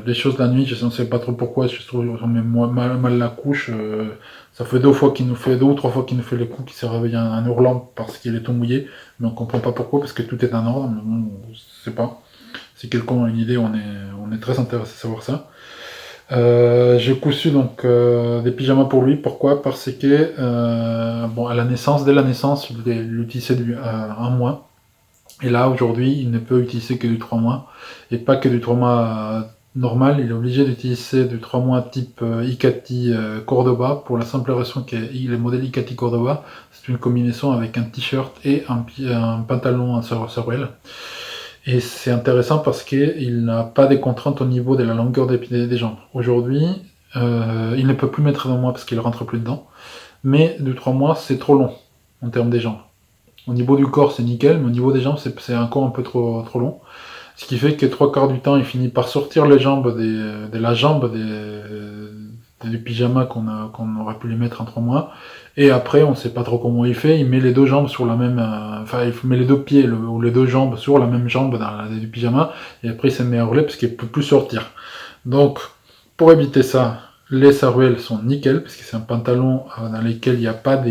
les choses la nuit. Je ne sais pas trop pourquoi. Je trouve qu'on met mal la couche. Ça fait 2 ou 3 fois qu'il nous fait les coups, qu'il s'est réveillé en hurlant parce qu'il est tout mouillé. Mais on comprend pas pourquoi, parce que tout est en ordre. Mais bon, je sais pas. Si quelqu'un a une idée, on est très intéressé à savoir ça. J'ai cousu donc des pyjamas pour lui. Pourquoi? Parce que à la naissance, dès la naissance, il l'utilisait un mois. Et là, aujourd'hui, il ne peut utiliser que du 3 mois. Et pas que du 3 mois normal. Il est obligé d'utiliser du 3 mois type Icati Cordoba, pour la simple raison que le modèle Icati Cordoba, c'est une combinaison avec un t-shirt et un pantalon en sarouel. Et c'est intéressant parce qu'il n'a pas de contraintes au niveau de la longueur des jambes. Aujourd'hui, il ne peut plus mettre d'un mois parce qu'il rentre plus dedans. Mais du 3 mois, c'est trop long en termes des jambes. Au niveau du corps, c'est nickel, mais au niveau des jambes, c'est encore un peu trop long. Ce qui fait que 3 quarts du temps, il finit par sortir les jambes de la jambe du pyjama qu'on aurait pu lui mettre en 3 mois. Et après, on ne sait pas trop comment il fait. Il met les deux jambes sur la même, il met les deux pieds ou les deux jambes sur la même jambe du pyjama. Et après, il se met à rouler parce qu'il ne peut plus sortir. Donc, pour éviter ça, les sarouels sont nickel, parce que c'est un pantalon dans lequel il n'y a pas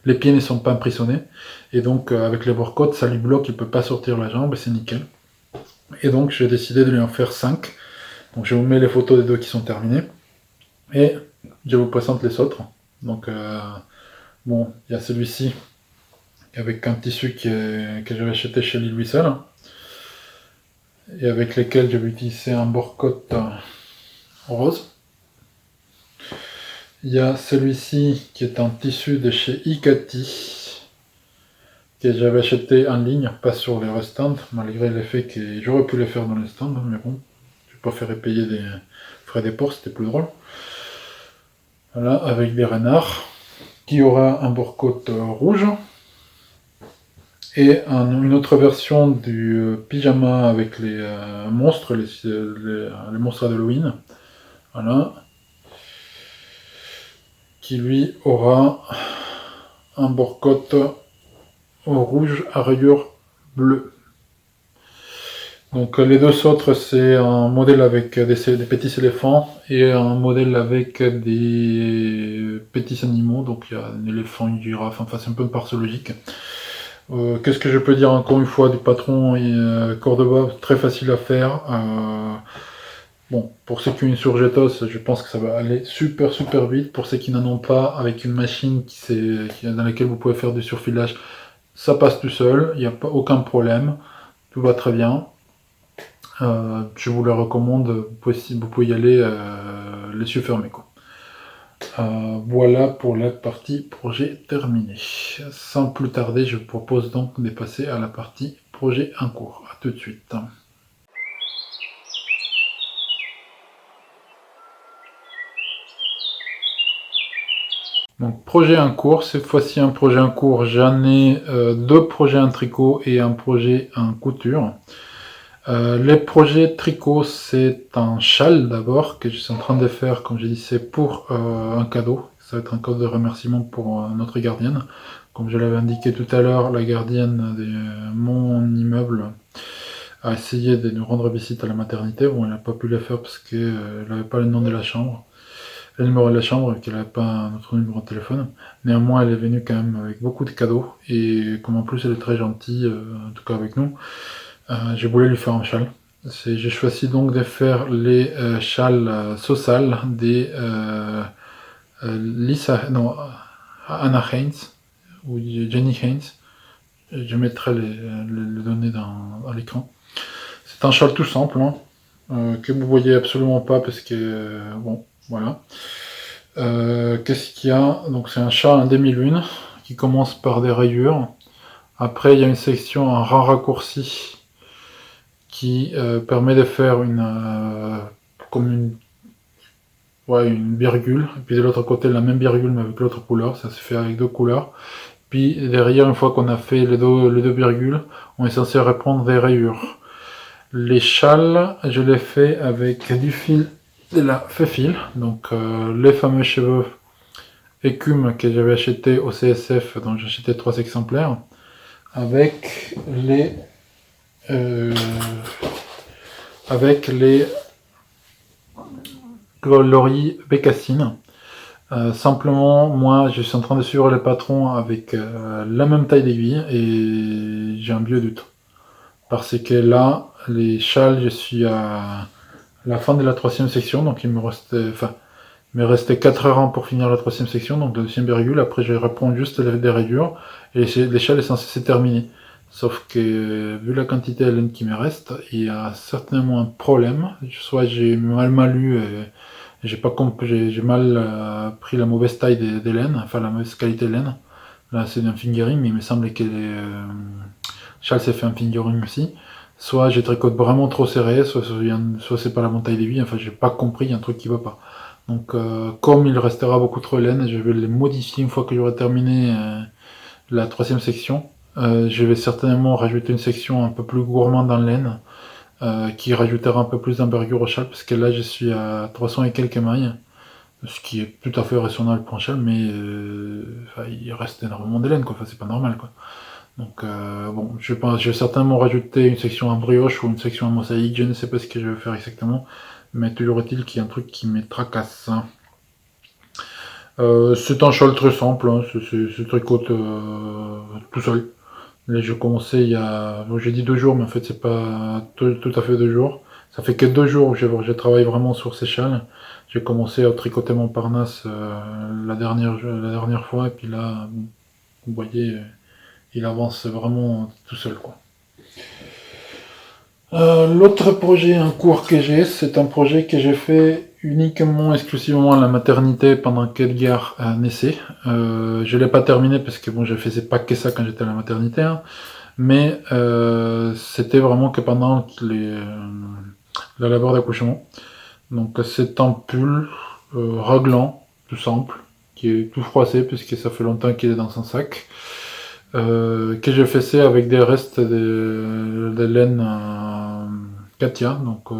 les pieds ne sont pas emprisonnés. Et donc, avec les borcottes, ça lui bloque, il ne peut pas sortir la jambe, et c'est nickel. Et donc, j'ai décidé de lui en faire 5. Donc, je vous mets les photos des deux qui sont terminées. Et je vous présente les autres. Donc, il y a celui-ci, avec un tissu que j'avais acheté chez Lille Wissel, et avec lequel je vais utiliser un borcotte rose. Il y a celui-ci qui est un tissu de chez Icati, que j'avais acheté en ligne, pas sur les stands, malgré le fait que j'aurais pu les faire dans les stands, mais bon, je préférais payer des ferait des porcs, c'était plus drôle. Voilà, avec des renards, qui aura un bord-côte rouge, et une autre version du pyjama avec les monstres, les monstres d'Halloween, voilà, qui lui aura un bord-côte rouge à rayures bleues. Donc les deux autres, c'est un modèle avec des petits éléphants et un modèle avec des petits animaux. Donc il y a un éléphant, une girafe, enfin c'est un peu une parse logique. Qu'est-ce que je peux dire encore une fois du patron et Cordoba, très facile à faire. Bon, pour ceux qui ont une surjetos, je pense que ça va aller super vite. Pour ceux qui n'en ont pas, avec une machine dans laquelle vous pouvez faire du surfilage, ça passe tout seul, il n'y a pas aucun problème, tout va très bien. Je vous le recommande, vous pouvez y aller les yeux fermés, quoi. Voilà pour la partie projet terminé. Sans plus tarder, je vous propose donc de passer à la partie projet en cours. A tout de suite. Donc projet en cours, cette fois-ci un projet en cours, j'en ai deux projets en tricot et un projet en couture. Les projets tricot, c'est un châle d'abord que je suis en train de faire, comme j'ai dit, c'est pour un cadeau. Ça va être un cadeau de remerciement pour notre gardienne. Comme je l'avais indiqué tout à l'heure, la gardienne de mon immeuble a essayé de nous rendre visite à la maternité. Bon, elle n'a pas pu le faire parce qu'elle n'avait pas le nom de la chambre, le numéro de la chambre, et qu'elle n'avait pas notre numéro de téléphone. Néanmoins, elle est venue quand même avec beaucoup de cadeaux, et comme en plus elle est très gentille, en tout cas avec nous, j'ai voulu lui faire un châle. J'ai choisi donc de faire les châles Sosal des Anna Haynes ou Jenny Haynes. Je mettrai les données à l'écran. C'est un châle tout simple, hein, que vous voyez absolument pas parce que bon, voilà. Qu'est-ce qu'il y a? Donc c'est un châle en demi-lune qui commence par des rayures. Après il y a une section en ras raccourci qui permet de faire comme une virgule, et puis de l'autre côté la même virgule mais avec l'autre couleur, ça se fait avec deux couleurs. Puis derrière, une fois qu'on a fait les deux virgules, on est censé reprendre des rayures. Les châles, je les fais avec du fil de la Fefil, donc les fameux cheveux écume que j'avais acheté au CSF, dont j'ai acheté 3 exemplaires, avec les coloris bécassines. Simplement, moi, je suis en train de suivre les patrons avec la même taille d'aiguille et j'ai un vieux doute. Parce que là, les châles, je suis à la fin de la 3e section, donc il me restait 4 rangs pour finir la 3e section, donc la 2e virgule. Après, je reprends juste des rayures et les châles est censé se terminer. Sauf que, vu la quantité de laine qui me reste, il y a certainement un problème. Soit j'ai mal lu et j'ai mal pris la mauvaise taille des laines, enfin la mauvaise qualité de laine. Là, c'est un fingering, mais il me semble que Charles s'est fait un fingering aussi. Soit j'ai tricoté vraiment trop serré, soit c'est pas la bonne taille d'aiguille, enfin j'ai pas compris, il y a un truc qui va pas. Donc comme il restera beaucoup trop de laine, je vais les modifier une fois que j'aurai terminé la 3e section. Je vais certainement rajouter une section un peu plus gourmande en laine, qui rajoutera un peu plus d'envergure au châle, parce que là je suis à 300 et quelques mailles, ce qui est tout à fait raisonnable pour un châle, mais il reste énormément de laine, quoi. Enfin, c'est pas normal, quoi. Donc bon, je vais certainement rajouter une section en brioche ou une section en mosaïque, je ne sais pas ce que je vais faire exactement, mais toujours est-il qu'il y a un truc qui me tracasse. C'est un châle très simple, hein, c'est tricote tout seul. Là, j'ai commencé il y a, bon, j'ai dit 2 jours, mais en fait c'est pas tout à fait 2 jours. Ça fait que 2 jours où j'ai travaillé vraiment sur ces châles. J'ai commencé à tricoter mon Parnasse la dernière fois, et puis là, vous voyez, il avance vraiment tout seul, quoi. L'autre projet en cours que j'ai, c'est un projet que j'ai fait uniquement, exclusivement à la maternité pendant qu'Edgar naissait. Je l'ai pas terminé parce que bon, je faisais pas que ça quand j'étais à la maternité, hein, mais c'était vraiment que pendant la labeur d'accouchement. Donc c'est un pull raglan, tout simple, qui est tout froissé puisque ça fait longtemps qu'il est dans son sac. Que j'ai fessé avec des restes de laine Katia. Donc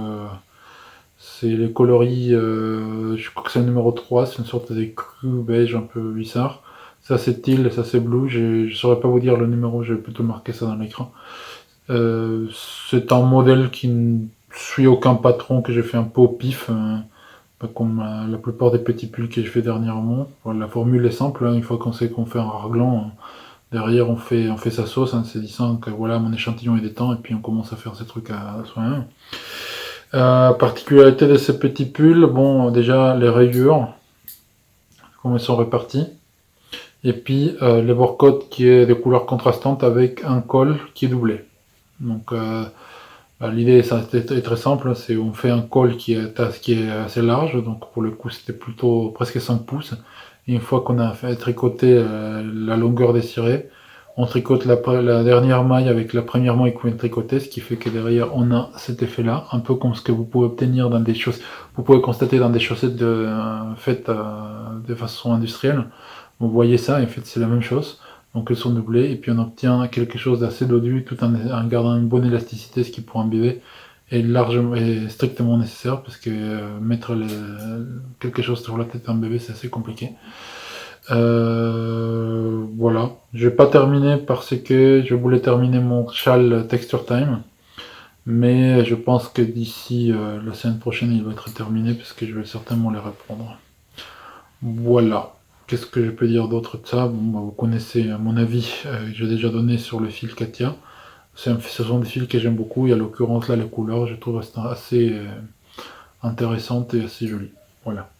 c'est les coloris, je crois que c'est le numéro 3, c'est une sorte de cru beige un peu bizarre. Ça c'est teal et ça c'est blue, je saurais pas vous dire le numéro, je vais plutôt marquer ça dans l'écran. Euh, c'est un modèle qui ne suit aucun patron, que j'ai fait un peu au pif, pas comme la plupart des petits pulls que j'ai fait dernièrement. Voilà, la formule est simple, hein, une fois qu'on sait qu'on fait un raglan, derrière on fait sa sauce, en se disant que voilà, mon échantillon est des temps, et puis on commence à faire ces trucs à soi-même. Particularité de ces petits pulls, bon, déjà les rayures, comment elles sont réparties, et puis les borcottes qui est de couleurs contrastantes avec un col qui est doublé. Donc l'idée est très simple, c'est on fait un col qui est assez large, donc pour le coup c'était plutôt presque 5 pouces. Et une fois qu'on a fait tricoter la longueur désirée, on tricote la dernière maille avec la première maille qu'on vient de tricoter, ce qui fait que derrière on a cet effet-là, un peu comme ce que vous pouvez obtenir dans des chaussettes, vous pouvez constater dans des chaussettes faites de façon industrielle. Vous voyez ça, en fait c'est la même chose. Donc elles sont doublées et puis on obtient quelque chose d'assez dodu tout en gardant une bonne élasticité, ce qui pour un bébé est largement est strictement nécessaire parce que mettre quelque chose sur la tête d'un bébé c'est assez compliqué. Voilà, je vais pas terminer parce que je voulais terminer mon châle Texture Time, mais je pense que d'ici la semaine prochaine il va être terminé parce que je vais certainement les reprendre. Voilà. Qu'est-ce que je peux dire d'autre de ça? Bon, bah, vous connaissez mon avis que j'ai déjà donné sur le fil Katia. Ce sont des fils que j'aime beaucoup et à l'occurrence là les couleurs je trouve assez intéressantes et assez jolies. Voilà.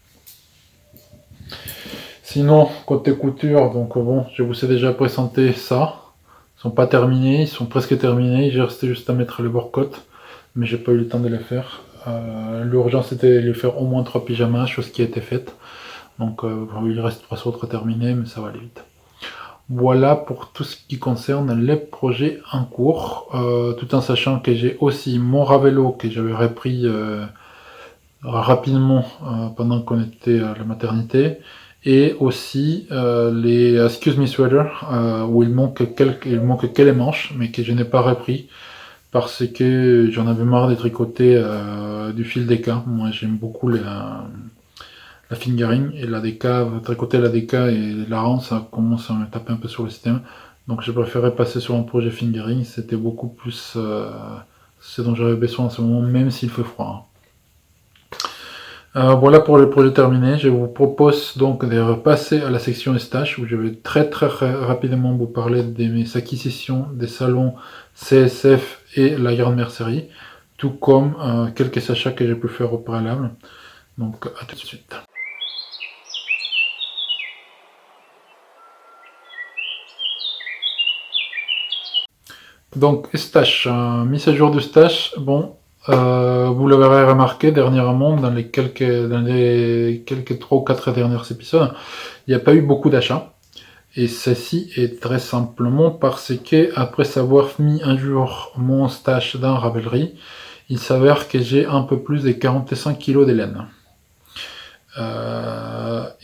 Sinon, côté couture, donc bon, je vous ai déjà présenté ça. Ils sont pas terminés, ils sont presque terminés. J'ai resté juste à mettre les borcottes, mais j'ai pas eu le temps de les faire. L'urgence était de les faire au moins 3 pyjamas, chose qui a été faite. Donc il reste 3 autres à terminer, mais ça va aller vite. Voilà pour tout ce qui concerne les projets en cours, tout en sachant que j'ai aussi mon Ravello que j'avais repris rapidement pendant qu'on était à la maternité, et aussi les Excuse Me Sweater, où il manque que les manches, mais que je n'ai pas repris parce que j'en avais marre de tricoter du fil DK. Moi j'aime beaucoup la fingering et la DK, tricoter la DK et la rente, ça commence à me taper un peu sur le système. Donc j'ai préféré passer sur un projet fingering, c'était beaucoup plus ce dont j'avais besoin en ce moment, même s'il fait froid. Voilà pour les projets terminés. Je vous propose donc de repasser à la section stash où je vais très rapidement vous parler de mes acquisitions des salons CSF et la Grande Mercerie, tout comme quelques achats que j'ai pu faire au préalable. Donc à tout de suite. Donc stash, mise à jour du stash, bon, vous l'avez remarqué dernièrement dans les quelques 3 ou 4 derniers épisodes, il n'y a pas eu beaucoup d'achats. Et ceci est très simplement parce que, après avoir mis un jour mon stash dans Ravelry, il s'avère que j'ai un peu plus de 45 kg de laine.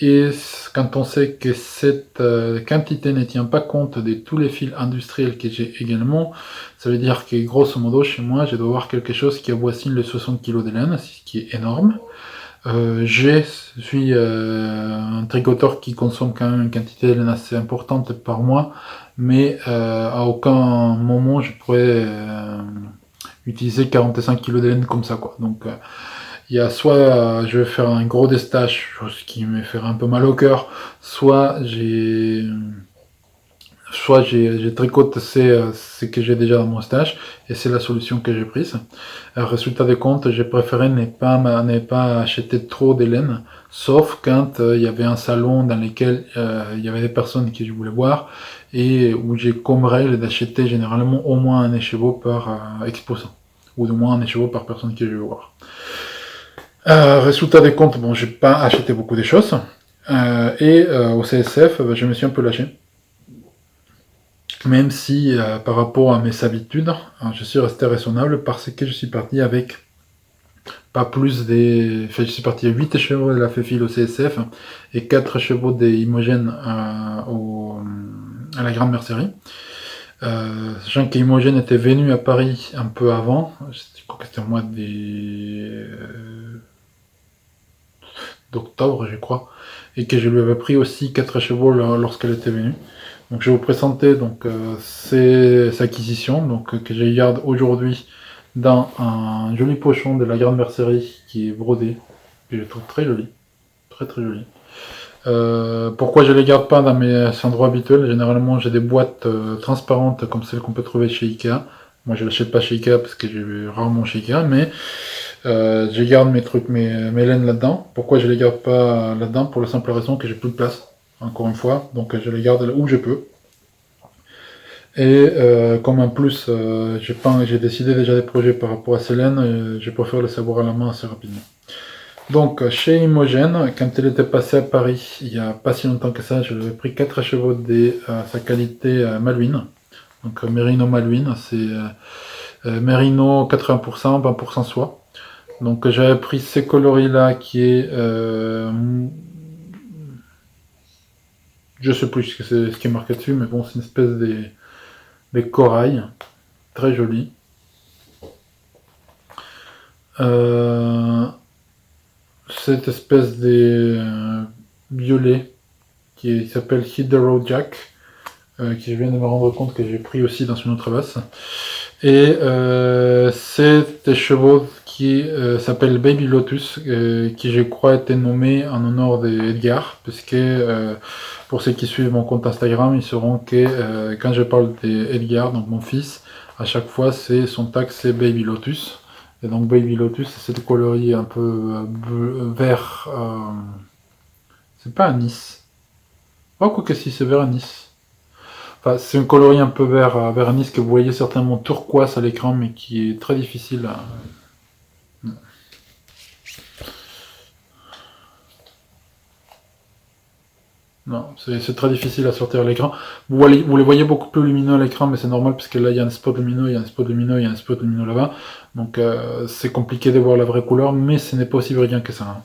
Et quand on sait que cette quantité ne tient pas compte de tous les fils industriels que j'ai également, ça veut dire que grosso modo chez moi je dois avoir quelque chose qui avoisine les 60 kg de laine, ce qui est énorme. Je suis un tricoteur qui consomme quand même une quantité de laine assez importante par mois, mais à aucun moment je pourrais utiliser 45 kg de laine comme ça, quoi. Donc il y a soit je vais faire un gros destache, chose qui me ferait un peu mal au cœur, soit j'ai tricoté ce que j'ai déjà dans mon stash, et c'est la solution que j'ai prise. Résultat des comptes, j'ai préféré ne pas acheter trop de laine, sauf quand il y avait un salon dans lequel il y avait des personnes que je voulais voir, et où j'ai comme règle d'acheter généralement au moins un écheveau par exposant, ou du moins un écheveau par personne que je veux voir. Résultat des comptes, bon, j'ai pas acheté beaucoup de choses. Et au CSF, je me suis un peu lâché. Même si, par rapport à mes habitudes, je suis resté raisonnable parce que je suis parti avec Pas plus des... Enfin, je suis parti à 8 chevaux de la Féfil au CSF et 4 chevaux des Imogènes à la Grande Mercerie. Sachant qu'Imogen était venu à Paris un peu avant, je crois que c'était au mois d'octobre, je crois, et que je lui avais pris aussi 4 chevaux lorsqu'elle était venue. Donc je vais vous présenter donc ces acquisitions que je garde aujourd'hui dans un joli pochon de la Grande Mercerie qui est brodé, que je trouve très joli, très très joli. Pourquoi je les garde pas dans mes endroits habituels? Généralement, j'ai des boîtes transparentes comme celles qu'on peut trouver chez Ikea. Moi, je l'achète pas chez Ikea parce que je vais rarement chez Ikea, mais je garde mes trucs, mes laines là-dedans. Pourquoi je les garde pas là-dedans? Pour la simple raison que j'ai plus de place. Encore une fois, donc je les garde là où je peux. Et comme en plus, j'ai décidé déjà des projets par rapport à ces laines, je préfère les savoir à la main assez rapidement. Donc, chez Imogen, quand elle était passée à Paris, il n'y a pas si longtemps que ça, je lui ai pris 4 chevaux de sa qualité Malouine. Donc, Merino Malouine, c'est Merino 80%, 20% soie. Donc, j'avais pris ces coloris-là qui est. Je sais plus ce qui est marqué dessus, mais bon, c'est une espèce des corail. Très joli. Cette espèce de violet qui s'appelle Hidero Jack, qui je viens de me rendre compte que j'ai pris aussi dans une autre basse. Et c'est des chevaux qui s'appellent Baby Lotus, qui je crois était nommé en honneur d'Edgar, parce que pour ceux qui suivent mon compte Instagram, ils sauront que quand je parle d'Edgar, donc mon fils, à chaque fois son tag c'est Baby Lotus. Et donc Baby Lotus, c'est cette coloris un peu vert. C'est pas anis. Oh, quoi que si, c'est vert anis. Enfin, c'est un coloris un peu vert anis que vous voyez certainement turquoise à l'écran, mais qui est très difficile à... Non, c'est très difficile à sortir à l'écran. Vous les voyez beaucoup plus lumineux à l'écran, mais c'est normal parce que là il y a un spot lumineux, il y a un spot lumineux, il y a un spot lumineux là-bas. Donc c'est compliqué de voir la vraie couleur, mais ce n'est pas aussi brillant que ça. Hein.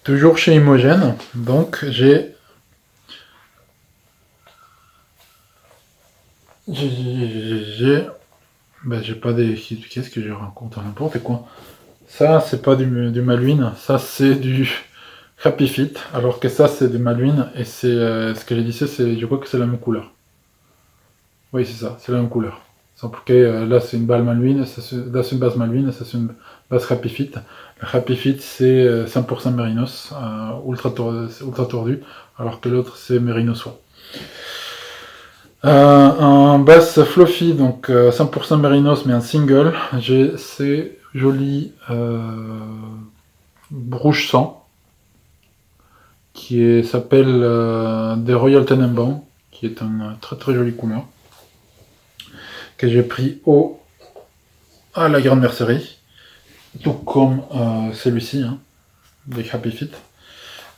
Toujours chez Imogen, donc j'ai ben, j'ai pas des... Qu'est-ce que je raconte? N'importe quoi. Ça, c'est pas du Malouine, ça c'est du Happy Fit, alors que ça c'est du Malouine, et c'est ce que j'ai dit, je crois que c'est la même couleur. Oui, c'est ça, c'est la même couleur. Sauf que là c'est une balle Malouine, là c'est une base Malouine, et ça c'est une base Happy Fit. Le Happy Fit c'est 100% Mérinos, ultra tordu, alors que l'autre c'est Mérino soie. En basse Fluffy, donc 100% Mérinos, mais en single, j'ai ces jolis rouge sang qui s'appelle des Royal Tenenbaum, qui est une très très jolie couleur, que j'ai pris à la Grande Mercerie, tout comme celui-ci, hein, des Happy Fit.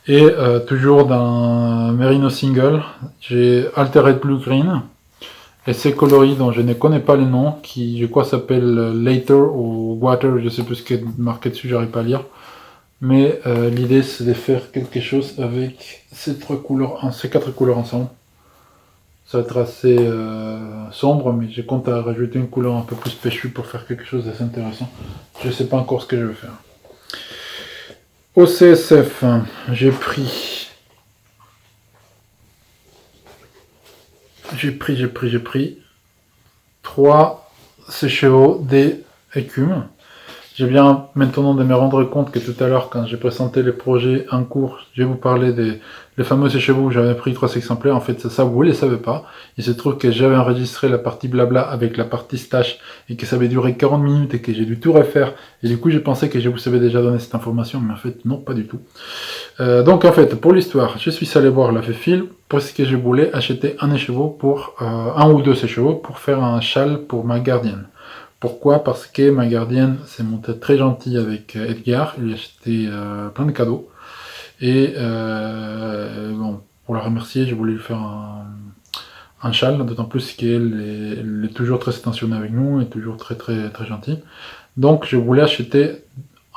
Et toujours dans Merino Single, j'ai Altered Blue Green, et ces coloris dont je ne connais pas les noms, qui je crois s'appellent Later ou Water, je sais plus ce qui est marqué dessus, j'arrive pas à lire. Mais l'idée c'est de faire quelque chose avec ces quatre couleurs ensemble. Ça va être assez sombre, mais je compte à rajouter une couleur un peu plus péchue pour faire quelque chose d'assez intéressant. Je ne sais pas encore ce que je vais faire. Au CSF, j'ai pris 3 CHO des écumes. J'ai bien maintenant de me rendre compte que tout à l'heure, quand j'ai présenté les projets en cours, je vais vous parler des fameux chevaux où j'avais pris 3 exemplaires. En fait, c'est ça, vous ne les savez pas. Il se trouve que j'avais enregistré la partie blabla avec la partie stash et que ça avait duré 40 minutes et que j'ai dû tout refaire. Et du coup, j'ai pensé que je vous avais déjà donné cette information, mais en fait, non, pas du tout. Donc, en fait, pour l'histoire, je suis allé voir la Féfil parce que je voulais acheter un écheveau pour, un ou deux écheveaux pour faire un châle pour ma gardienne. Pourquoi? Parce que ma gardienne s'est montée très gentille avec Edgar, il lui a acheté plein de cadeaux. Et bon, pour la remercier, je voulais lui faire un châle, d'autant plus qu'elle est toujours très attentionnée avec nous, et toujours très très très gentille. Donc je voulais acheter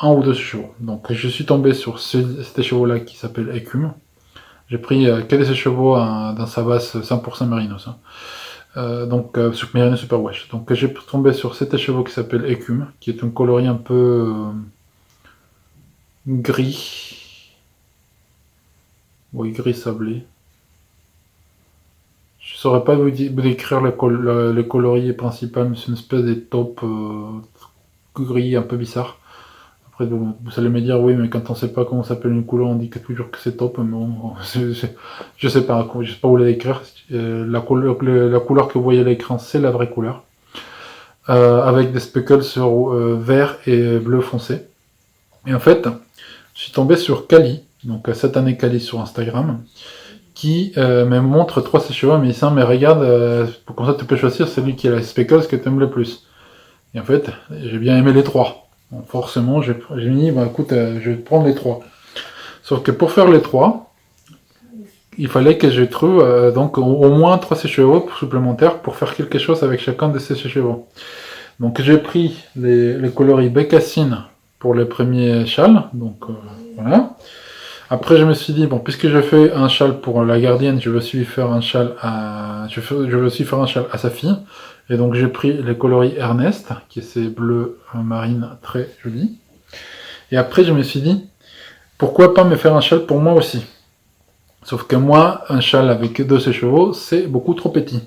un ou deux chevaux. Donc je suis tombé sur cet chevaux-là qui s'appelle Écume. J'ai pris que des chevaux dans sa base 100% Mérinos. Hein. Sur Mérinos Super Wash. Donc j'ai tombé sur cet chevaux qui s'appelle Écume, qui est un coloris un peu gris. Oui, gris sablé. Je saurais pas vous décrire le coloris principal, mais c'est une espèce de taupe gris un peu bizarre. Après, vous allez me dire, oui, mais quand on sait pas comment s'appelle une couleur, on dit que toujours que c'est taupe. Mais bon, je sais pas vous la décrire. La couleur que vous voyez à l'écran, c'est la vraie couleur. Avec des speckles sur vert et bleu foncé. Et en fait, je suis tombé sur Kali, donc cette année Kali sur Instagram, qui me montre 3 de ses chevaux, mais il dit, mais regarde, comme ça tu peux choisir celui qui a les speckles que tu aimes le plus. Et en fait, j'ai bien aimé les 3. Donc forcément, j'ai dit, bah écoute, je vais prendre les 3. Sauf que pour faire les 3, il fallait que je trouve donc au moins 3 chevaux supplémentaires pour faire quelque chose avec chacun de ces chevaux. Donc j'ai pris les coloris bécassine pour les premiers châles, donc voilà. Après je me suis dit, bon, puisque je fais un châle pour la gardienne, je veux aussi faire un châle à sa fille. Et donc j'ai pris les coloris Ernest, qui est ces bleus marine très jolis. Et après je me suis dit, pourquoi pas me faire un châle pour moi aussi. Sauf que moi, un châle avec 2 chevaux, c'est beaucoup trop petit.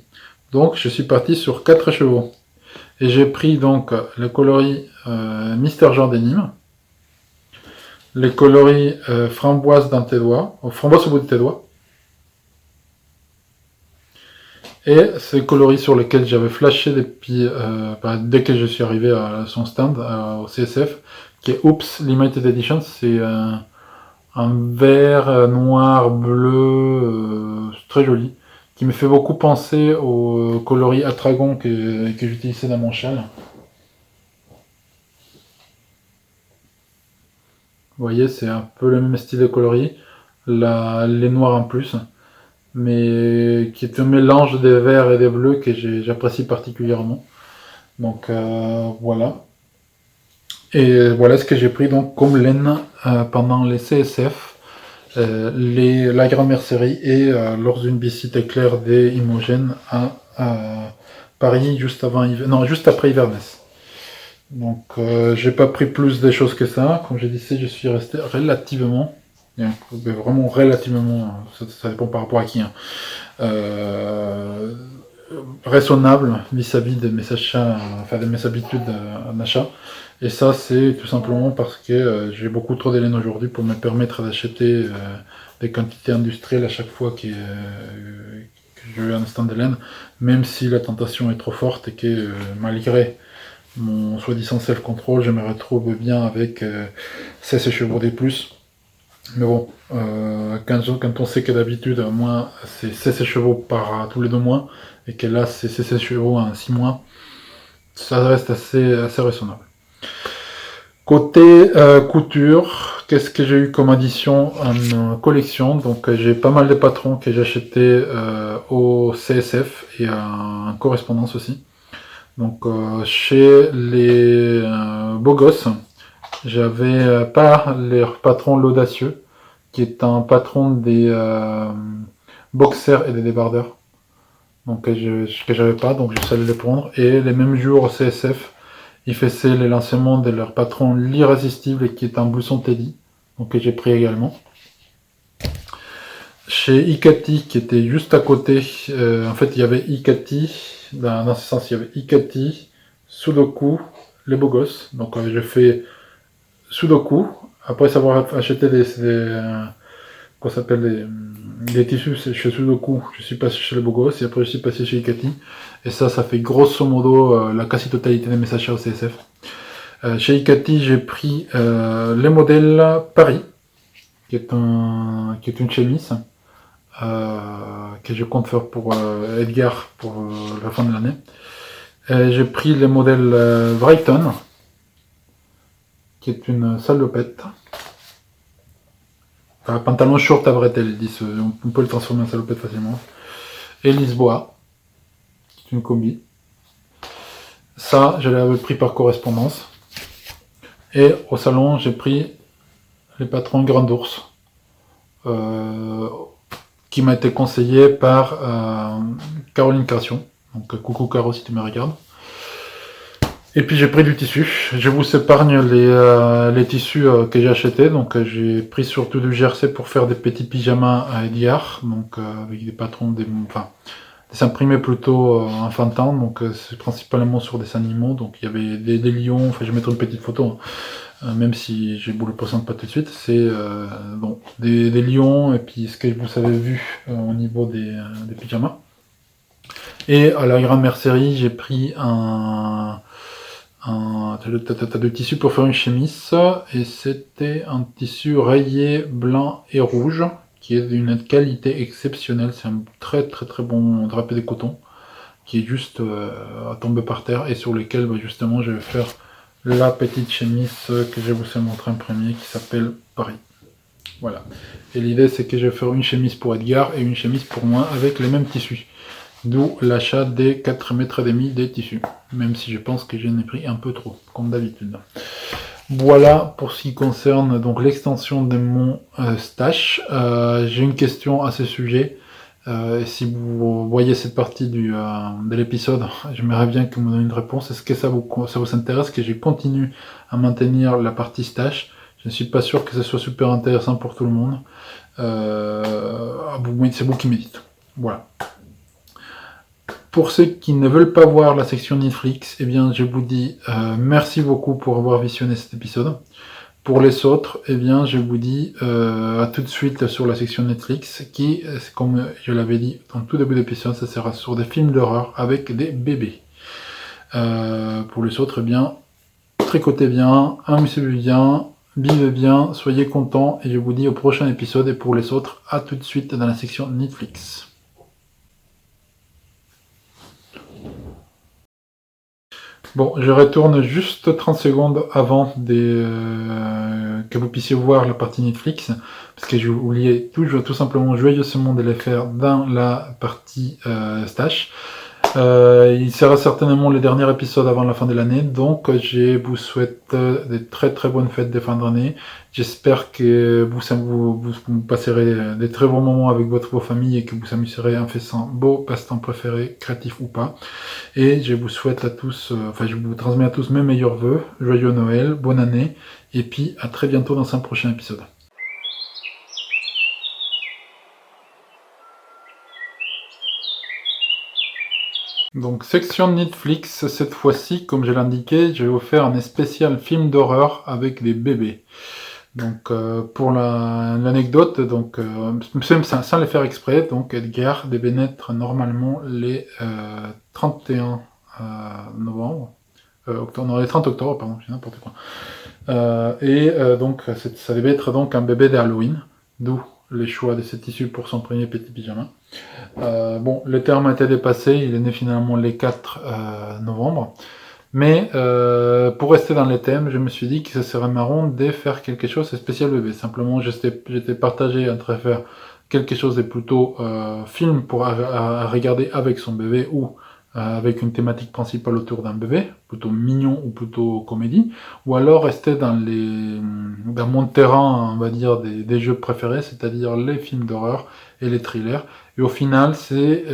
Donc je suis parti sur 4 chevaux. Et j'ai pris donc le coloris Mister Jean des Nîmes, les coloris framboise dans tes doigts, framboise au bout de tes doigts, et ces coloris sur lesquels j'avais flashé depuis, dès que je suis arrivé à son stand, au CSF, qui est Oops Limited Edition, c'est un vert, noir, bleu, très joli, qui me fait beaucoup penser au coloris Atragon que j'utilisais dans mon châle. Vous voyez, c'est un peu le même style de coloris, les noirs en plus, mais qui est un mélange des verts et des bleus que j'apprécie particulièrement. Donc voilà. Et voilà ce que j'ai pris donc comme laine pendant les CSF, la grande mercerie et lors d'une visite éclair des Imogènes à Paris juste après Inverness. Donc j'ai pas pris plus des choses que ça. Comme j'ai dit, je suis resté relativement, vraiment relativement, ça dépend par rapport à qui, hein, raisonnable vis-à-vis de mes achats, enfin de mes habitudes d'achat. Et ça, c'est tout simplement parce que j'ai beaucoup trop de laine aujourd'hui pour me permettre d'acheter des quantités industrielles à chaque fois que je veux un stand de laine, même si la tentation est trop forte et que malgré mon soi-disant self-control, je me retrouve bien avec 16 chevaux des plus. Mais bon, quand on sait que d'habitude, moi, c'est 16 chevaux par tous les 2 mois, et que là, c'est 16 chevaux en 6 mois, ça reste assez raisonnable. Côté couture, qu'est-ce que j'ai eu comme addition en collection? Donc j'ai pas mal de patrons que j'ai achetés au CSF et en correspondance aussi. Donc chez les beaux gosses, j'avais pas leur patron l'audacieux, qui est un patron des boxers et des débardeurs. Donc que j'avais pas, donc je savais les prendre. Et les mêmes jours au CSF, ils faisaient les lancements de leur patron l'irrésistible, qui est un blouson Teddy, donc que j'ai pris également. Chez Ikati, qui était juste à côté, en fait il y avait Ikati, dans ce sens il y avait Ikati, Sudoku, les beaux gosses. Donc j'ai fait Sudoku, après savoir acheté qu'on s'appelle des tissus chez Sudoku, je suis passé chez les beaux gosses et après je suis passé chez Ikati. Et ça fait grosso modo la quasi-totalité de mes achats au CSF. Chez Ikati, j'ai pris les modèles Paris, qui est une chemise que je compte faire pour Edgar pour la fin de l'année. J'ai pris les modèles Brighton, qui est une salopette. Pantalon short à bretelles, ils disent, on peut le transformer en salopette facilement. Et Lisboa, c'est une combi. Ça, je l'avais pris par correspondance. Et au salon, j'ai pris les patrons Grand Ours, qui m'a été conseillé par Caroline Carsion. Donc coucou Caro si tu me regardes. Et puis j'ai pris du tissu. Je vous épargne les tissus que j'ai achetés. Donc j'ai pris surtout du jersey pour faire des petits pyjamas à Edgar. Donc avec des patrons, des imprimés plutôt enfantins. Donc c'est principalement sur des animaux. Donc il y avait des lions. Enfin je vais mettre une petite photo. Même si je vous le présente pas tout de suite. C'est bon, des lions. Et puis ce que vous avez vu au niveau des pyjamas. Et à la grande mercerie, j'ai pris un de tissu pour faire une chemise, et c'était un tissu rayé blanc et rouge qui est d'une qualité exceptionnelle. C'est un très très très bon drapé de coton qui est juste à tomber par terre et sur lequel justement je vais faire la petite chemise que je vous ai montré en premier qui s'appelle Paris. Voilà. Et l'idée c'est que je vais faire une chemise pour Edgar et une chemise pour moi avec les mêmes tissus. D'où l'achat des 4 mètres et demi des tissus. Même si je pense que j'en ai pris un peu trop, comme d'habitude. Voilà pour ce qui concerne donc l'extension de mon stash. J'ai une question à ce sujet. Si vous voyez cette partie de l'épisode, j'aimerais bien que vous me donniez une réponse. Est-ce que ça vous intéresse que je continue à maintenir la partie stash? Je ne suis pas sûr que ce soit super intéressant pour tout le monde. C'est vous qui me dites. Voilà. Pour ceux qui ne veulent pas voir la section Netflix, eh bien, je vous dis merci beaucoup pour avoir visionné cet épisode. Pour les autres, eh bien, je vous dis à tout de suite sur la section Netflix, qui, comme je l'avais dit en tout début d'épisode, ça sera sur des films d'horreur avec des bébés. Pour les autres, eh bien, tricotez bien, amusez-vous bien, vivez bien, soyez contents, et je vous dis au prochain épisode. Et pour les autres, à tout de suite dans la section Netflix. Bon, je retourne juste 30 secondes avant que vous puissiez voir la partie Netflix, parce que je voulais tout simplement joyeusement de les faire dans la partie stash. Il sera certainement le dernier épisode avant la fin de l'année, donc je vous souhaite de très très bonnes fêtes de fin d'année. J'espère que vous passerez des très bons moments avec vos familles et que vous amuserez en faisant vos passe-temps préférés, créatifs ou pas. Et je vous souhaite à tous, je vous transmets à tous mes meilleurs vœux, joyeux Noël, bonne année, et puis à très bientôt dans un prochain épisode. Donc section Netflix, cette fois-ci, comme je l'ai indiqué, je vais vous faire un spécial film d'horreur avec des bébés. Donc pour l'anecdote, donc sans les faire exprès, donc Edgar devait naître normalement les 31 novembre, octobre, non, les 30 octobre, pardon, j'ai n'importe quoi. Donc ça devait être donc un bébé d'Halloween, d'où les choix de ce tissu pour son premier petit pyjama. Bon, le terme a été dépassé, il est né finalement le 4 novembre. Mais pour rester dans les thèmes, je me suis dit que ce serait marrant de faire quelque chose de spécial bébé. Simplement, j'étais partagé entre faire quelque chose de plutôt film à regarder avec son bébé ou avec une thématique principale autour d'un bébé, plutôt mignon ou plutôt comédie, ou alors rester dans mon terrain, on va dire, des jeux préférés, c'est-à-dire les films d'horreur et les thrillers. Et au final, c'est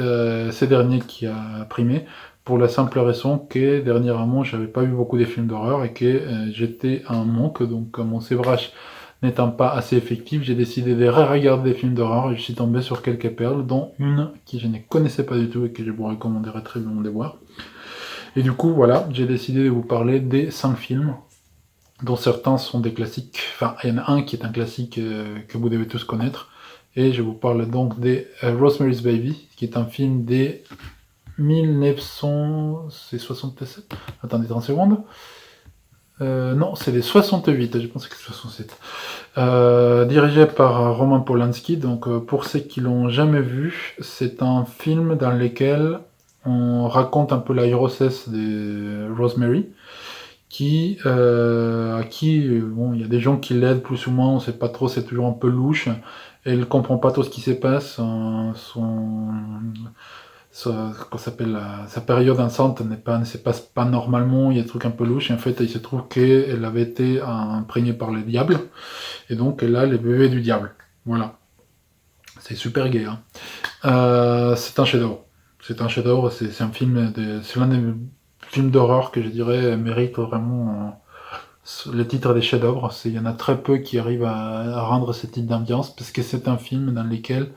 ces derniers qui a primé, pour la simple raison que dernièrement, j'avais pas vu beaucoup de films d'horreur et que j'étais en manque, donc mon sévrage n'étant pas assez effectif, j'ai décidé de re-regarder des films d'horreur et je suis tombé sur quelques perles, dont une que je ne connaissais pas du tout et que je vous recommanderais très bien de voir. Et du coup, voilà, j'ai décidé de vous parler des 5 films, dont certains sont des classiques. Enfin, il y en a un qui est un classique que vous devez tous connaître, et je vous parle donc de Rosemary's Baby, qui est un film des 1967. Attendez 30 secondes. Non, c'est les 68, je pensais que c'était 67. Dirigé par Roman Polanski, donc pour ceux qui l'ont jamais vu, c'est un film dans lequel on raconte un peu la grossesse de Rosemary, à qui, bon, il y a des gens qui l'aident plus ou moins, on sait pas trop, c'est toujours un peu louche, et elle comprend pas tout ce qui se passe, sa période enceinte ne se passe pas normalement, il y a des trucs un peu louches, et en fait il se trouve qu'elle avait été imprégnée par le diable, et donc elle a les bébés du diable. Voilà. C'est super gay. Hein. C'est un chef-d'œuvre. C'est un film, c'est l'un des films d'horreur que je dirais mérite vraiment le titre des chefs-d'œuvre. Il y en a très peu qui arrivent à rendre ce type d'ambiance, parce que c'est un film dans lequel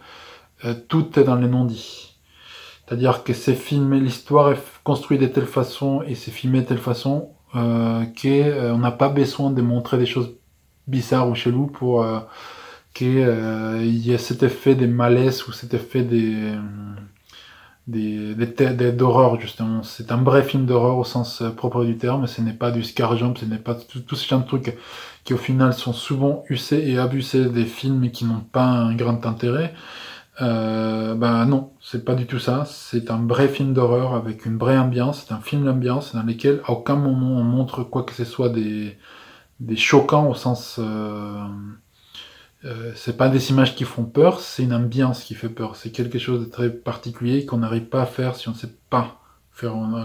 tout est dans les non-dits. C'est-à-dire que c'est filmé, l'histoire est construite de telle façon et c'est filmé de telle façon qu'on n'a pas besoin de montrer des choses bizarres ou cheloues pour qu'il y ait cet effet des malaises ou cet effet d'horreur, justement. C'est un vrai film d'horreur au sens propre du terme, ce n'est pas du scare jump, ce n'est pas tout ce genre de trucs qui au final sont souvent usés et abusés des films qui n'ont pas un grand intérêt. Non, c'est pas du tout ça. C'est un vrai film d'horreur avec une vraie ambiance. C'est un film d'ambiance dans lequel à aucun moment on montre quoi que ce soit des choquants au sens. C'est pas des images qui font peur, c'est une ambiance qui fait peur. C'est quelque chose de très particulier qu'on n'arrive pas à faire si on ne sait pas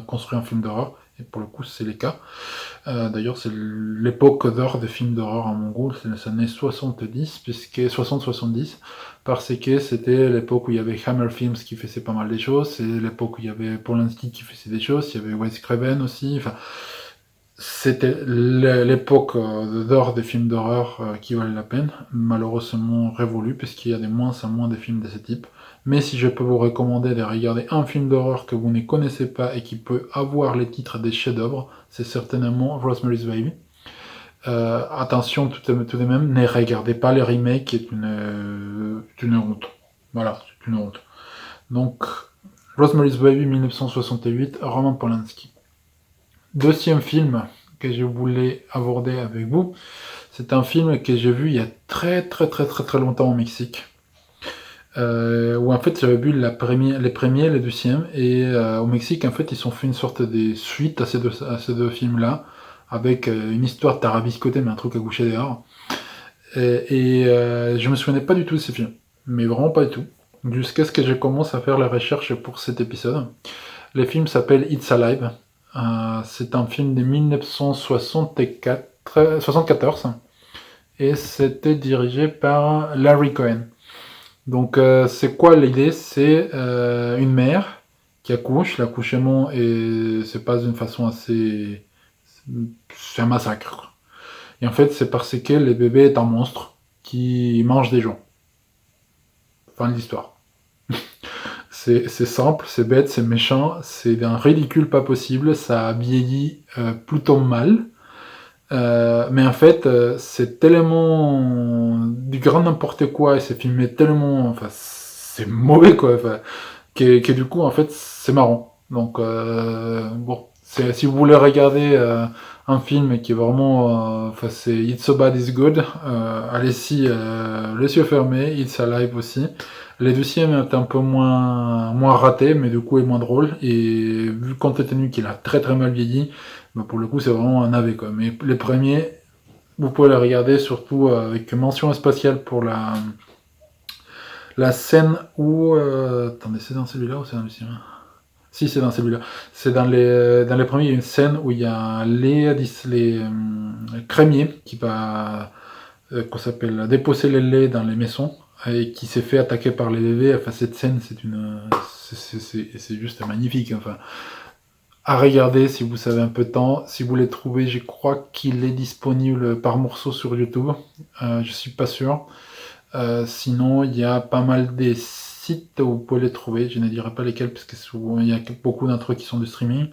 construire un film d'horreur. Et pour le coup, c'est le cas. D'ailleurs, c'est l'époque d'or des films d'horreur en Mongol, c'est les années 70, puisque 60-70, parce que c'était l'époque où il y avait Hammer Films qui faisait pas mal de choses, c'est l'époque où il y avait Polanski qui faisait des choses, il y avait Wes Craven aussi, enfin, c'était l'époque d'or des films d'horreur qui valait la peine, malheureusement révolue, puisqu'il y a de moins en moins de films de ce type. Mais si je peux vous recommander de regarder un film d'horreur que vous ne connaissez pas et qui peut avoir les titres des chefs-d'œuvre, c'est certainement Rosemary's Baby. Attention tout de même, ne regardez pas le remake qui est une honte. Voilà, c'est une honte. Donc, Rosemary's Baby 1968, Roman Polanski. Deuxième film que je voulais aborder avec vous, c'est un film que j'ai vu il y a très longtemps au Mexique. Où en fait j'avais vu les premiers, les deuxièmes, et au Mexique en fait ils ont fait une sorte de suite à ces deux films-là, avec une histoire tarabiscotée mais un truc à coucher dehors. Je me souvenais pas du tout de ces films, mais vraiment pas du tout, jusqu'à ce que je commence à faire la recherche pour cet épisode. Le film s'appelle It's Alive. C'est un film de 1974 et c'était dirigé par Larry Cohen. Donc c'est quoi l'idée? C'est une mère qui accouche, l'accouchement se passe d'une façon assez... C'est un massacre. Et en fait c'est parce que le bébé est un monstre qui mange des gens. Fin de l'histoire. C'est simple, c'est bête, c'est méchant, c'est d'un ridicule pas possible, ça a vieilli plutôt mal. Mais en fait, c'est tellement du grand n'importe quoi et c'est filmé tellement, enfin, c'est mauvais quoi, enfin, que du coup, en fait, c'est marrant. Donc, bon, si vous voulez regarder un film qui est vraiment, enfin, c'est It's So Bad It's Good, allez-y, les yeux fermés, It's Alive aussi. Les deuxièmes est un peu moins raté, mais du coup est moins drôle. Et vu compte tenu qu'il a très mal vieilli, bah pour le coup c'est vraiment un navet quoi. Mais les premiers, vous pouvez les regarder surtout avec mention spatiale pour la scène où... attendez, c'est dans celui-là ou c'est dans le deuxième? Si, c'est dans celui-là. C'est dans les premiers, il y a une scène où il y a les crémiers qui va qu'on s'appelle déposer les laits dans les maisons et qui s'est fait attaquer par les bébés. Enfin, cette scène, c'est juste magnifique. Enfin, à regarder si vous avez un peu de temps. Si vous les trouvez, je crois qu'il est disponible par morceaux sur YouTube. Je suis pas sûr. Sinon, il y a pas mal des sites où vous pouvez les trouver. Je ne dirai pas lesquels parce que souvent il y a beaucoup d'entre eux qui sont du streaming.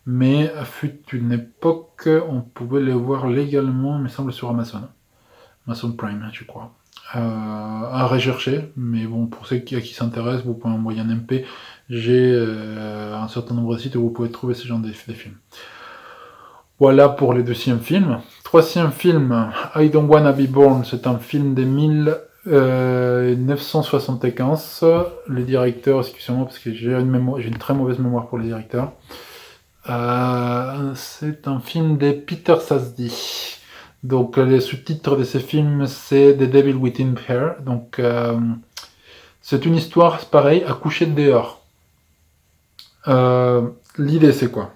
Mais fut une époque, on pouvait les voir légalement, il me semble, sur Amazon Prime, je crois. À rechercher, mais bon, pour ceux à qui s'intéressent, vous pouvez envoyer un MP. J'ai un certain nombre de sites où vous pouvez trouver ce genre de films. Voilà pour les deuxièmes films. Troisième film, I Don't Wanna Be Born, c'est un film de 1975. Le directeur, excusez-moi parce que j'ai une très mauvaise mémoire pour les directeurs. C'est un film de Peter Sasdy. Donc les sous-titres de ce film c'est The Devil Within Her. Donc c'est une histoire pareille à coucher dehors. L'idée c'est quoi?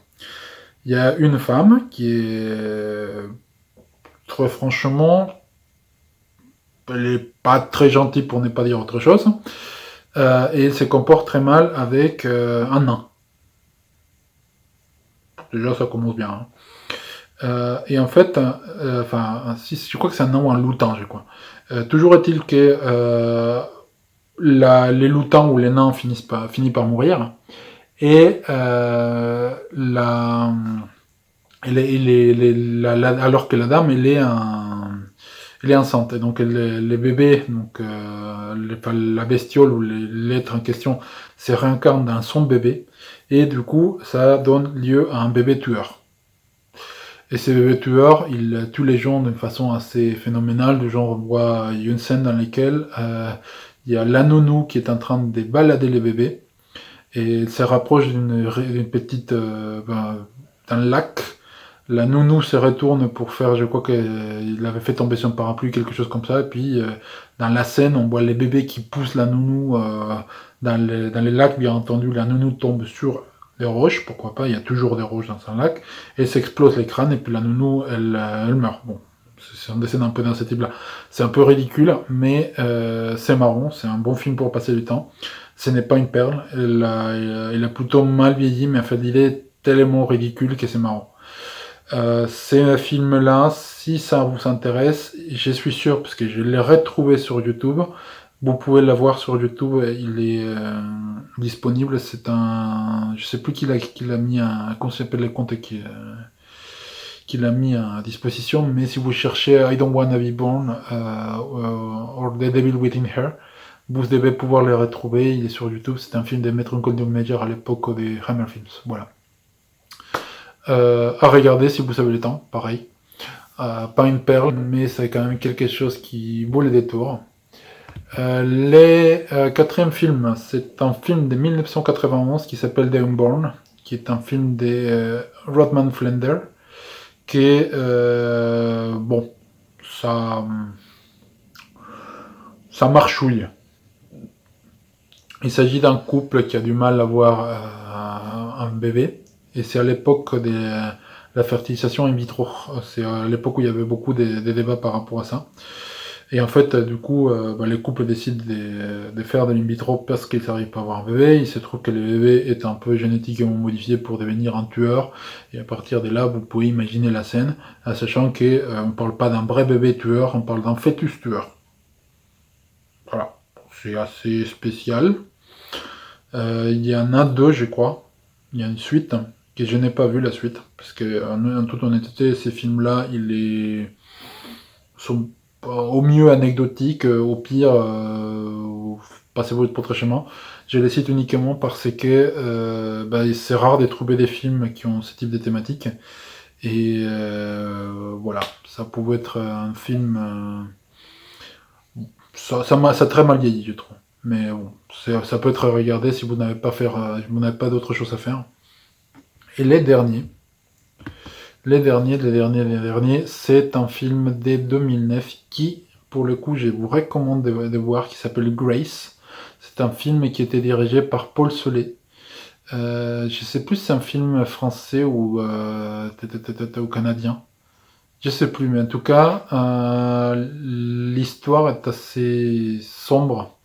Il y a une femme qui est très franchement, elle est pas très gentille pour ne pas dire autre chose, et elle se comporte très mal avec un nain. Déjà ça commence bien. Hein. Et en fait, si, je crois que c'est un nain ou un loutan, je crois. Toujours est-il que les loutans ou les nains finissent par mourir, et alors que la dame, elle est enceinte. Et donc les bébés, donc la bestiole ou l'être en question, se réincarne dans son bébé, et du coup, ça donne lieu à un bébé tueur. Et ces bébés tueurs, ils tuent les gens d'une façon assez phénoménale. Du genre, on voit, il y a une scène dans laquelle il y a la nounou qui est en train de balader les bébés, et elle se rapproche d'une petite, d'un lac. La nounou se retourne pour faire, je crois qu'il avait fait tomber son parapluie, quelque chose comme ça. Et puis, dans la scène, on voit les bébés qui poussent la nounou dans les lacs, bien entendu. La nounou tombe sur les roches, pourquoi pas, il y a toujours des roches dans un lac. Et s'explose les crânes, et puis la nounou, elle meurt. Bon, c'est un dessin un peu dans ce type-là. C'est un peu ridicule, mais c'est marrant, c'est un bon film pour passer du temps. Ce n'est pas une perle, il a plutôt mal vieilli, mais en fait, il est tellement ridicule que c'est marrant. Ces films-là, si ça vous intéresse, je suis sûr, parce que je l'ai retrouvé sur YouTube, vous pouvez l'avoir sur YouTube, il est disponible, c'est un... Je sais plus qui l'a mis, comment s'appelle le compte qui l'a mis à disposition, mais si vous cherchez I Don't Wanna Be Born or The Devil Within Her, vous devez pouvoir le retrouver, il est sur YouTube, c'est un film de Metro Goldwyn Mayer à l'époque des Hammer Films, voilà. À regarder si vous avez le temps, pareil. Pas une perle, mais c'est quand même quelque chose qui vaut le détour. Le quatrième film, c'est un film de 1991 qui s'appelle The Unborn, qui est un film de Rodman Flender, qui est, bon, ça, ça marchouille. Il s'agit d'un couple qui a du mal à avoir un bébé, et c'est à l'époque de la fertilisation in vitro. C'est à l'époque où il y avait beaucoup de débats par rapport à ça. Et en fait, du coup, les couples décident de faire de l'in vitro parce qu'ils n'arrivent pas à avoir un bébé. Il se trouve que le bébé est un peu génétiquement modifié pour devenir un tueur. Et à partir de là, vous pouvez imaginer la scène, en sachant qu'on ne parle pas d'un vrai bébé tueur, on parle d'un fœtus tueur. Voilà, c'est assez spécial. Il y en a deux, je crois. Il y a une suite que je n'ai pas vu la suite, parce que en toute honnêteté, ces films-là, sont au mieux anecdotiques, au pire, passez-vous pour très chemin. Je les cite uniquement parce que c'est rare de trouver des films qui ont ce type de thématique. Et voilà, ça pouvait être un film. Ça a très mal vieilli, je trouve. Mais bon, ça peut être regardé si vous n'avez pas d'autre chose à faire. Et les derniers, c'est un film dès 2009 qui, pour le coup, je vous recommande de voir, qui s'appelle Grace. C'est un film qui était dirigé par Paul Solé. Je sais plus si c'est un film français ou canadien. Je sais plus, mais en tout cas, l'histoire est assez sombre.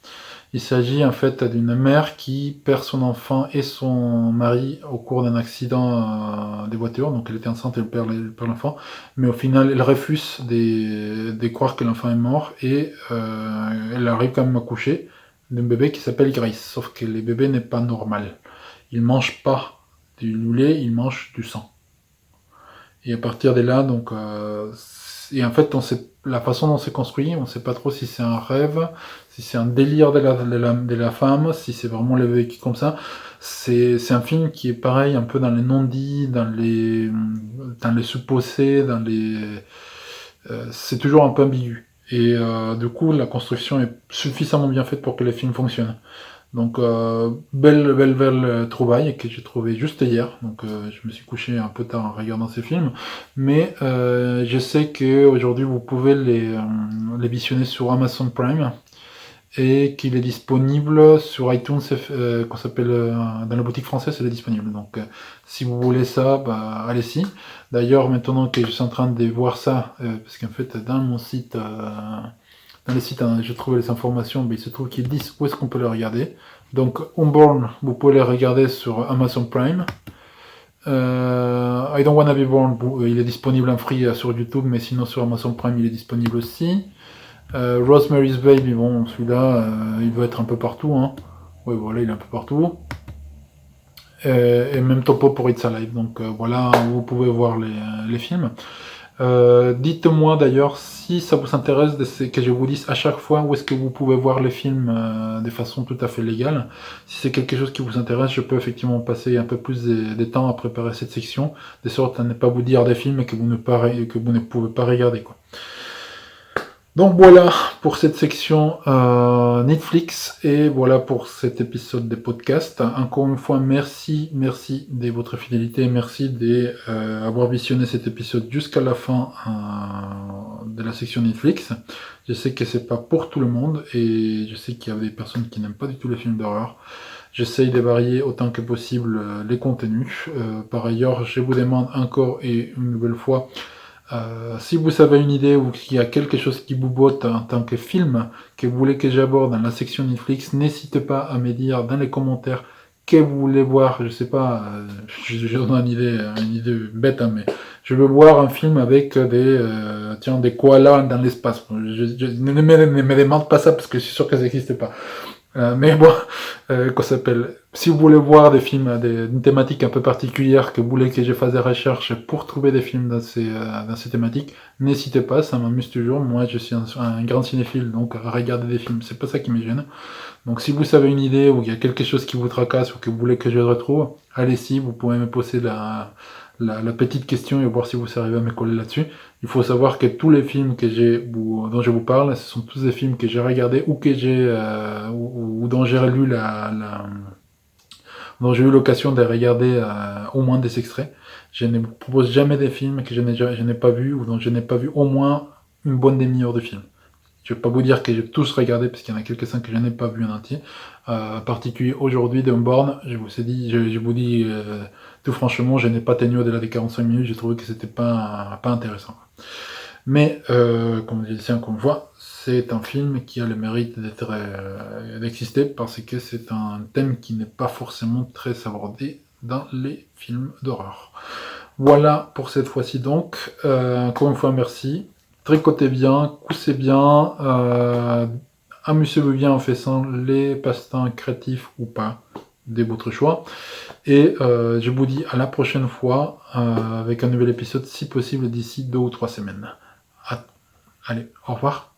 Il s'agit en fait d'une mère qui perd son enfant et son mari au cours d'un accident des voitures. Donc elle était enceinte et elle perd l'enfant. Mais au final, elle refuse de croire que l'enfant est mort, et elle arrive quand même à coucher d'un bébé qui s'appelle Grace. Sauf que le bébé n'est pas normal. Il mange pas du lait, il mange du sang. Et à partir de là, donc, et en fait, la façon dont c'est construit, on ne sait pas trop si c'est un rêve, si c'est un délire de la femme, si c'est vraiment le vécu comme ça. C'est un film qui est pareil, un peu dans les non-dits, dans les supposés, c'est toujours un peu ambigu. Et du coup, la construction est suffisamment bien faite pour que le film fonctionne. Donc, belle trouvaille que j'ai trouvé juste hier. Donc, je me suis couché un peu tard en regardant ces films. Mais je sais qu'aujourd'hui, vous pouvez les visionner sur Amazon Prime. et qu'il est disponible sur iTunes, qu'on s'appelle dans la boutique française, il est disponible. Donc si vous voulez ça, bah, allez-y. D'ailleurs, maintenant que je suis en train de voir ça, parce qu'en fait dans mon site, dans les sites, je trouve les informations, mais il se trouve qu'ils disent où est-ce qu'on peut les regarder. Donc Unborn, vous pouvez les regarder sur Amazon Prime. I Don't Wanna Be Born, il est disponible en free sur YouTube, mais sinon sur Amazon Prime il est disponible aussi. Rosemary's Baby, bon, celui-là, il doit être un peu partout, hein. Oui, voilà, il est un peu partout. Et même topo pour It's Alive, donc voilà où vous pouvez voir les films. Dites-moi d'ailleurs si ça vous intéresse que je vous dise à chaque fois où est-ce que vous pouvez voir les films de façon tout à fait légale. Si c'est quelque chose qui vous intéresse, je peux effectivement passer un peu plus de temps à préparer cette section, de sorte à ne pas vous dire des films que vous ne pouvez pas regarder, quoi. Donc voilà pour cette section Netflix et voilà pour cet épisode de podcast. Encore une fois, merci de votre fidélité, merci d'avoir visionné cet épisode jusqu'à la fin de la section Netflix. Je sais que c'est pas pour tout le monde et je sais qu'il y a des personnes qui n'aiment pas du tout les films d'horreur. J'essaye de varier autant que possible les contenus. Par ailleurs, je vous demande encore et une nouvelle fois, si vous avez une idée ou qu'il y a quelque chose qui vous botte en tant que film que vous voulez que j'aborde dans la section Netflix, n'hésitez pas à me dire dans les commentaires que vous voulez voir. Je sais pas, je donne une idée bête, hein, mais je veux voir un film avec des koalas dans l'espace. Ne me demande pas ça parce que je suis sûr que ça n'existe pas. Mais bon, qu'on s'appelle. Si vous voulez voir des films, une thématique un peu particulière, que vous voulez que je fasse des recherches pour trouver des films dans ces thématiques, n'hésitez pas, ça m'amuse toujours. Moi, je suis un grand cinéphile, donc regarder des films, c'est pas ça qui me gêne. Donc, si vous savez une idée ou il y a quelque chose qui vous tracasse ou que vous voulez que je retrouve, allez-y, vous pouvez me poser la petite question et voir si vous arrivez à me coller là-dessus. Il faut savoir que tous les films dont je vous parle, ce sont tous des films que j'ai regardés ou que ou dont j'ai lu dont j'ai eu l'occasion de regarder au moins des extraits. Je ne vous propose jamais des films que je n'ai pas vus ou dont je n'ai pas vu au moins une bonne demi-heure de film. Je ne vais pas vous dire que j'ai tous regardé parce qu'il y en a quelques-uns que je n'ai pas vu en entier. En particulier aujourd'hui d'Unborn, je vous dis tout franchement, je n'ai pas tenu au-delà des 45 minutes, j'ai trouvé que c'était pas intéressant. Mais comme je disais encore une fois, c'est un film qui a le mérite d'exister parce que c'est un thème qui n'est pas forcément très abordé dans les films d'horreur. Voilà pour cette fois-ci donc. Encore une fois, merci. Tricotez bien, coussez bien, amusez-vous bien en faisant les passe-temps créatifs ou pas, de votre choix. Et je vous dis à la prochaine fois avec un nouvel épisode, si possible d'ici 2 ou 3 semaines. Allez, au revoir.